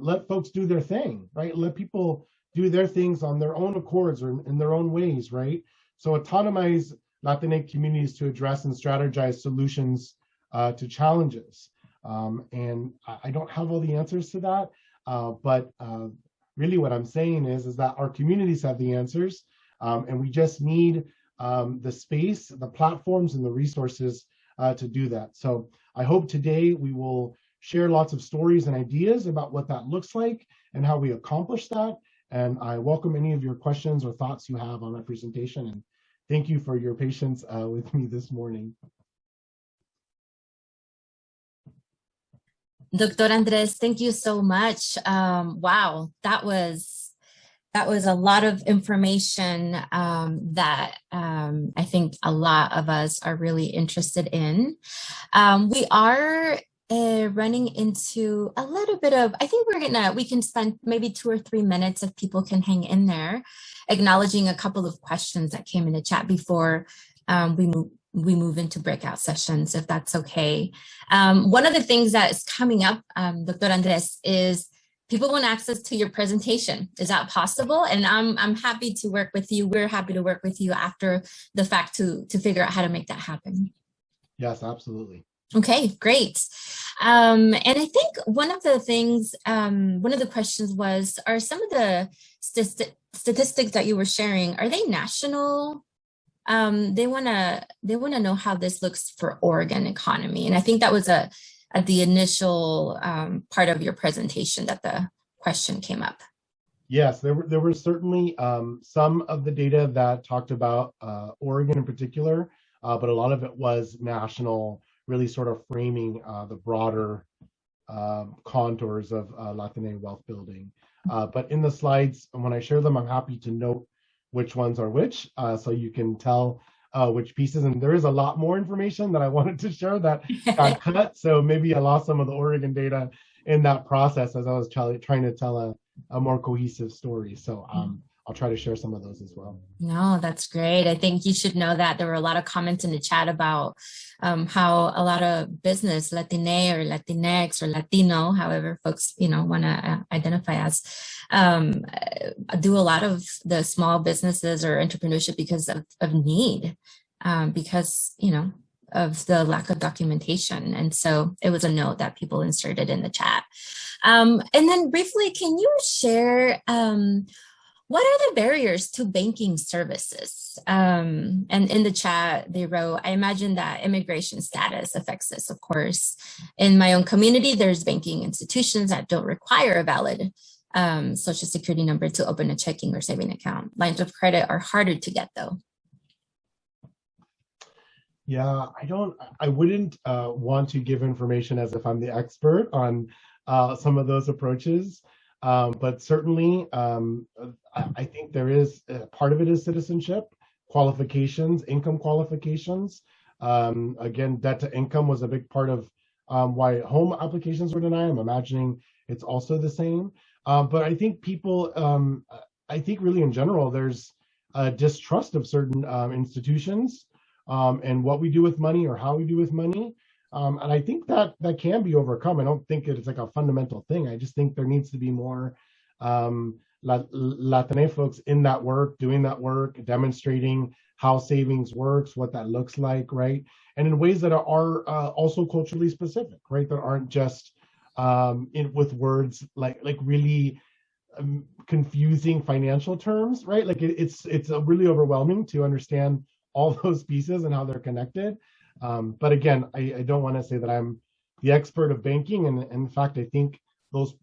let folks do their thing, right? Let people do their things on their own accords or in their own ways, right? So autonomize Latinx communities to address and strategize solutions to challenges. And I don't have all the answers to that, but really what I'm saying is that our communities have the answers, and we just need the space, the platforms, and the resources to do that. So I hope today we will share lots of stories and ideas about what that looks like and how we accomplish that. And I welcome any of your questions or thoughts you have on my presentation. And thank you for your patience with me this morning. Dr. Andres, thank you so much. Wow, that was a lot of information that I think a lot of us are really interested in. We are running into a little bit of, I think we can spend maybe 2 or 3 minutes if people can hang in there, acknowledging a couple of questions that came in the chat before we move into breakout sessions, if that's okay. One of the things that is coming up, Dr. Andres, is people want access to your presentation. Is that possible? And I'm happy to work with you. We're happy to work with you after the fact to figure out how to make that happen. Yes, absolutely. Okay, great. And I think one of the things, one of the questions was, are some of the statistics that you were sharing, are they national? They wanna know how this looks for Oregon economy. And I think that was at the initial part of your presentation that the question came up. Yes, there were certainly some of the data that talked about Oregon in particular, but a lot of it was national, really sort of framing the broader contours of Latino wealth building. But in the slides, when I share them, I'm happy to note which ones are which, so you can tell which pieces. And there is a lot more information that I wanted to share that got cut. So maybe I lost some of the Oregon data in that process as I was trying to tell a more cohesive story. So I'll try to share some of those as well. No, that's great. I think you should know that there were a lot of comments in the chat about how a lot of business, Latine or Latinx or Latino, however folks want to identify as, do a lot of the small businesses or entrepreneurship because of need, because of the lack of documentation. And so it was a note that people inserted in the chat. And then briefly, can you share what are the barriers to banking services? And in the chat, they wrote, I imagine that immigration status affects this, of course. In my own community, there's banking institutions that don't require a valid social security number to open a checking or saving account. Lines of credit are harder to get, though. Yeah, I wouldn't want to give information as if I'm the expert on some of those approaches. But certainly, I think there is part of it is citizenship, qualifications, income qualifications. Again, debt to income was a big part of why home applications were denied. I'm imagining it's also the same. But I think people, I think really in general, there's a distrust of certain institutions and what we do with money or how we do with money. And I think that can be overcome. I don't think it's like a fundamental thing. I just think there needs to be more Latino folks in that work, doing that work, demonstrating how savings works, what that looks like, right? And in ways that are also culturally specific, right? That aren't just with words like really confusing financial terms, right? Like it's really overwhelming to understand all those pieces and how they're connected. But again, I don't want to say that I'm the expert of banking, and in fact, I think those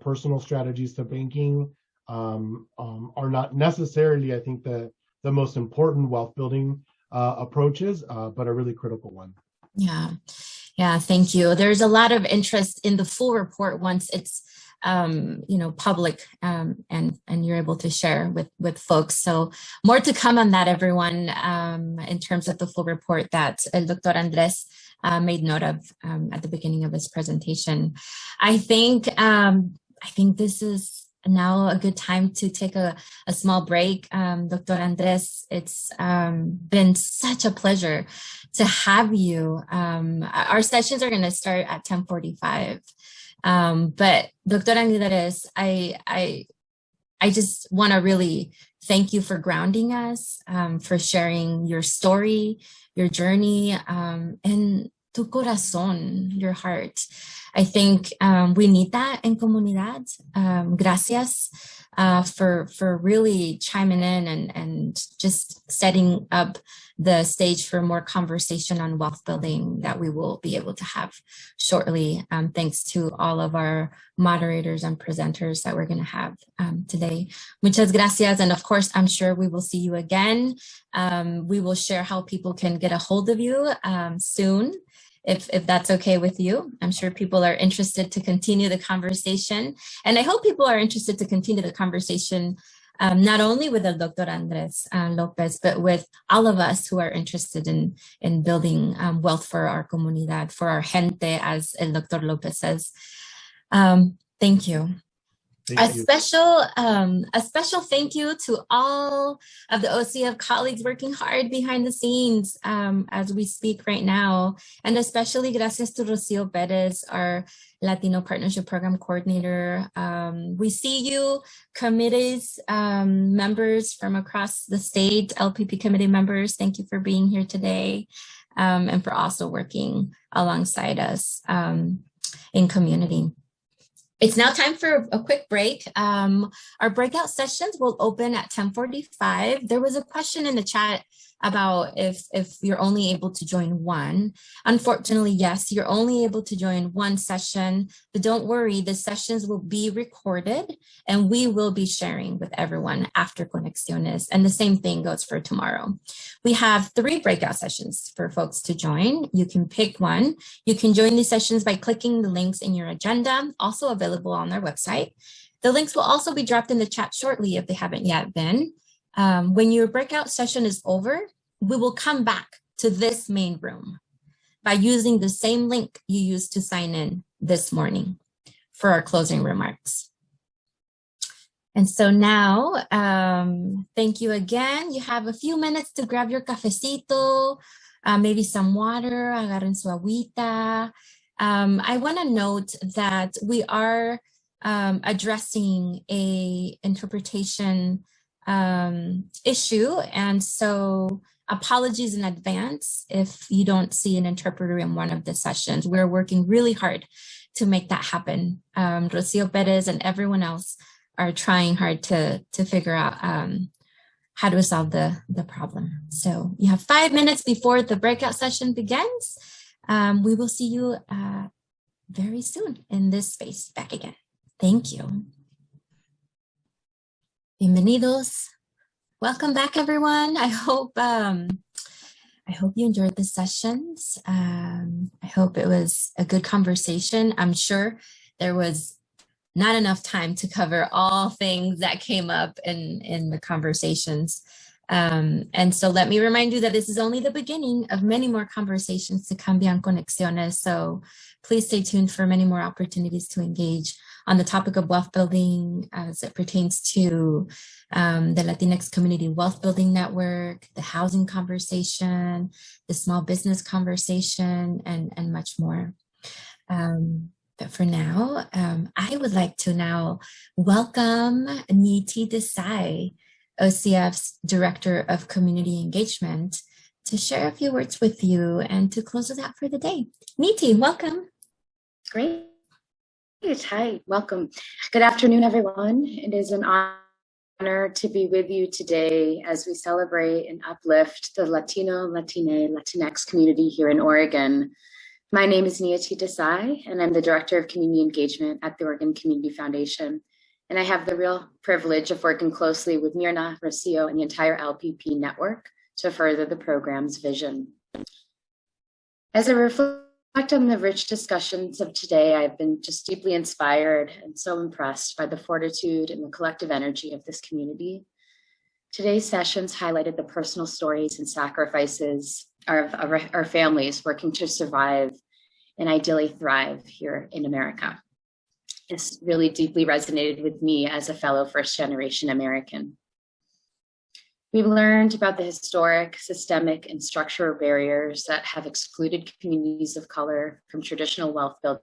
personal strategies to banking are not necessarily, I think, the most important wealth building approaches, but a really critical one. Yeah, thank you. There's a lot of interest in the full report once it's public and you're able to share with folks. So more to come on that, everyone, in terms of the full report that Dr. Andres made note of at the beginning of his presentation. I think this is now a good time to take a small break. Dr. Andres, it's been such a pleasure to have you. Our sessions are going to start at 10:45. But Dr. Andres, I just want to really thank you for grounding us, for sharing your story, your journey, and tu corazón, your heart. I think we need that in comunidad. Gracias for really chiming in and just setting up the stage for more conversation on wealth building that we will be able to have shortly, thanks to all of our moderators and presenters that we're going to have today. Muchas gracias. And of course, I'm sure we will see you again. We will share how people can get a hold of you soon, if that's okay with you. I'm sure people are interested to continue the conversation. And I hope people are interested to continue the conversation not only with el Dr. Andres Lopez, but with all of us who are interested in building wealth for our comunidad, for our gente, as el Dr. Lopez says. Thank you. A special thank you to all of the OCF colleagues working hard behind the scenes as we speak right now. And especially gracias to Rocio Perez, our Latino Partnership Program Coordinator. We see you, committees, members from across the state, LPP committee members. Thank you for being here today and for also working alongside us in community. It's now time for a quick break. Our breakout sessions will open at 10:45. There was a question in the chat about if you're only able to join one. Unfortunately, yes, you're only able to join one session, but don't worry, the sessions will be recorded and we will be sharing with everyone after Conexiones, and the same thing goes for tomorrow. We have 3 breakout sessions for folks to join. You can pick one. You can join these sessions by clicking the links in your agenda, also available on their website. The links will also be dropped in the chat shortly if they haven't yet been. When your breakout session is over, we will come back to this main room by using the same link you used to sign in this morning for our closing remarks. And so now, thank you again. You have a few minutes to grab your cafecito, maybe some water, agarren su agüita. I want to note that we are addressing a interpretation issue, and so apologies in advance if you don't see an interpreter in one of the sessions. We're working really hard to make that happen. Rocio Perez and everyone else are trying hard to figure out how to solve the problem. So you have 5 minutes before the breakout session begins. We will see you very soon in this space back again. Thank you. Bienvenidos. Welcome back, everyone. I hope you enjoyed the sessions. I hope it was a good conversation. I'm sure there was not enough time to cover all things that came up in the conversations. And so let me remind you that this is only the beginning of many more conversations to come beyond Conexiones. So please stay tuned for many more opportunities to engage on the topic of wealth building as it pertains to the Latinx Community Wealth Building Network, the housing conversation, the small business conversation, and much more. But for now, I would like to now welcome Niti Desai, OCF's Director of Community Engagement, to share a few words with you and to close us out for the day. Niti, welcome. Great. Hi, welcome. Good afternoon, everyone. It is an honor to be with you today as we celebrate and uplift the Latino, Latine, Latinx community here in Oregon. My name is Niti Desai, and I'm the Director of Community Engagement at the Oregon Community Foundation. And I have the real privilege of working closely with Mirna, Rocio, and the entire LPP network to further the program's vision. As I reflect on the rich discussions of today, I've been just deeply inspired and so impressed by the fortitude and the collective energy of this community. Today's sessions highlighted the personal stories and sacrifices of our families working to survive and ideally thrive here in America. This really deeply resonated with me as a fellow first-generation American. We've learned about the historic, systemic, and structural barriers that have excluded communities of color from traditional wealth building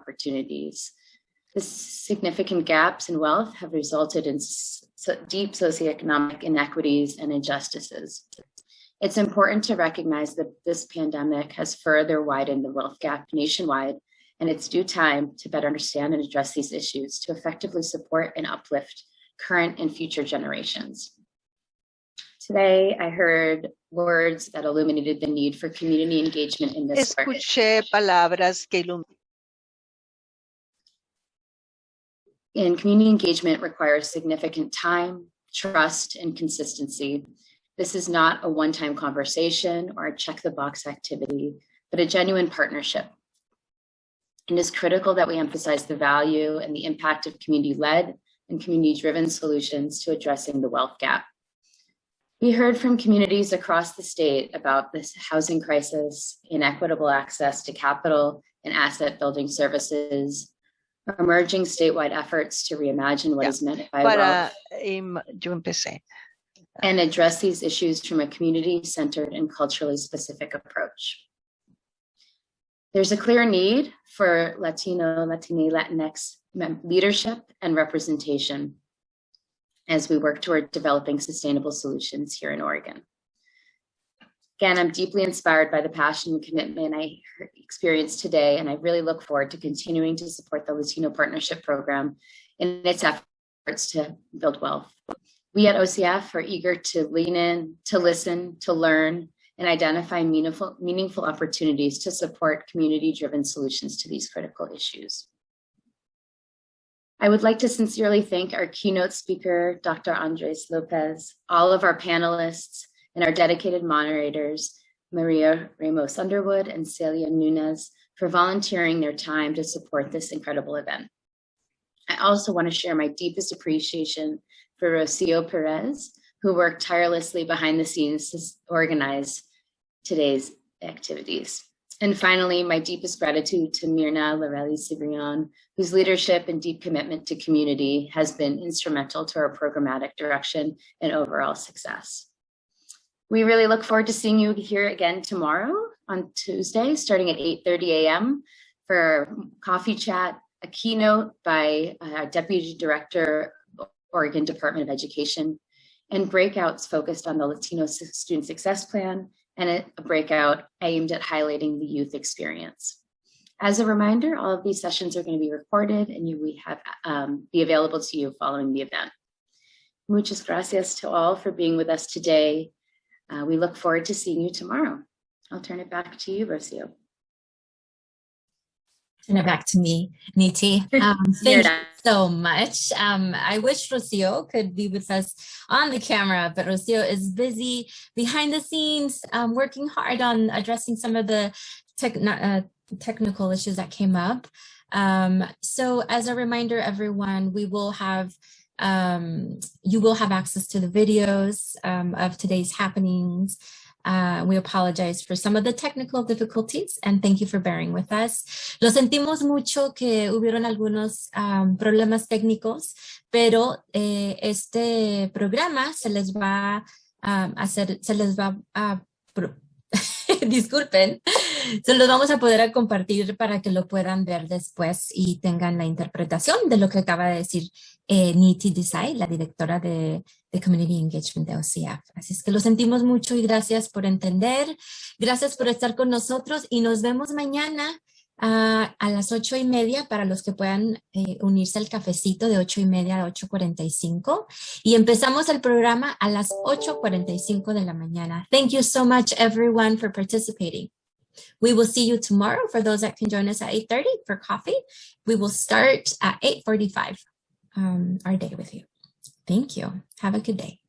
opportunities. The significant gaps in wealth have resulted in deep socioeconomic inequities and injustices. It's important to recognize that this pandemic has further widened the wealth gap nationwide, and it's due time to better understand and address these issues to effectively support and uplift current and future generations. Today, I heard words that illuminated the need for community engagement in this work. Escuché palabras que And community engagement requires significant time, trust, and consistency. This is not a one-time conversation or a check-the-box activity, but a genuine partnership. It is critical that we emphasize the value and the impact of community-led and community-driven solutions to addressing the wealth gap. We heard from communities across the state about this housing crisis, inequitable access to capital and asset building services, emerging statewide efforts to reimagine what is meant by wealth, yo empecé. and address these issues from a community-centered and culturally specific approach. There's a clear need for Latino, Latine, Latinx leadership and representation as we work toward developing sustainable solutions here in Oregon. Again, I'm deeply inspired by the passion and commitment I experienced today, and I really look forward to continuing to support the Latino Partnership Program in its efforts to build wealth. We at OCF are eager to lean in, to listen, to learn, and identify meaningful opportunities to support community-driven solutions to these critical issues. I would like to sincerely thank our keynote speaker, Dr. Andres Lopez, all of our panelists, and our dedicated moderators, Maria Ramos Underwood and Celia Nunez, for volunteering their time to support this incredible event. I also want to share my deepest appreciation for Rocio Perez, who worked tirelessly behind the scenes to organize today's activities. And finally, my deepest gratitude to Mirna Larelli-Cibrian, whose leadership and deep commitment to community has been instrumental to our programmatic direction and overall success. We really look forward to seeing you here again tomorrow on Tuesday, starting at 8:30 a.m. for a coffee chat, a keynote by our Deputy Director, Oregon Department of Education, and breakouts focused on the Latino Student Success Plan, and a breakout aimed at highlighting the youth experience. As a reminder, all of these sessions are going to be recorded and be available to you following the event. Muchas gracias to all for being with us today. We look forward to seeing you tomorrow. I'll turn it back to you, Rocio. Turn it back to me, Niti. Thank you so much. I wish Rocio could be with us on the camera, but Rocio is busy behind the scenes, working hard on addressing some of the technical issues that came up. So as a reminder, everyone, we will have you will have access to the videos of today's happenings. We apologize for some of the technical difficulties and thank you for bearing with us. Lo sentimos mucho que hubieron algunos problemas técnicos, pero este programa se les va a disculpen, se los vamos a poder compartir para que lo puedan ver después y tengan la interpretación de lo que acaba de decir Niti Desai, la directora de Community Engagement de OCF. Así es que lo sentimos mucho y gracias por entender, gracias por estar con nosotros y nos vemos mañana a las 8:30 para los que puedan unirse al cafecito de 8:30 a 8:45 y empezamos el programa a las 8:45 de la mañana. Thank you so much everyone for participating. We will see you tomorrow for those that can join us at 8:30 for coffee. We will start at 8:45 our day with you. Thank you. Have a good day.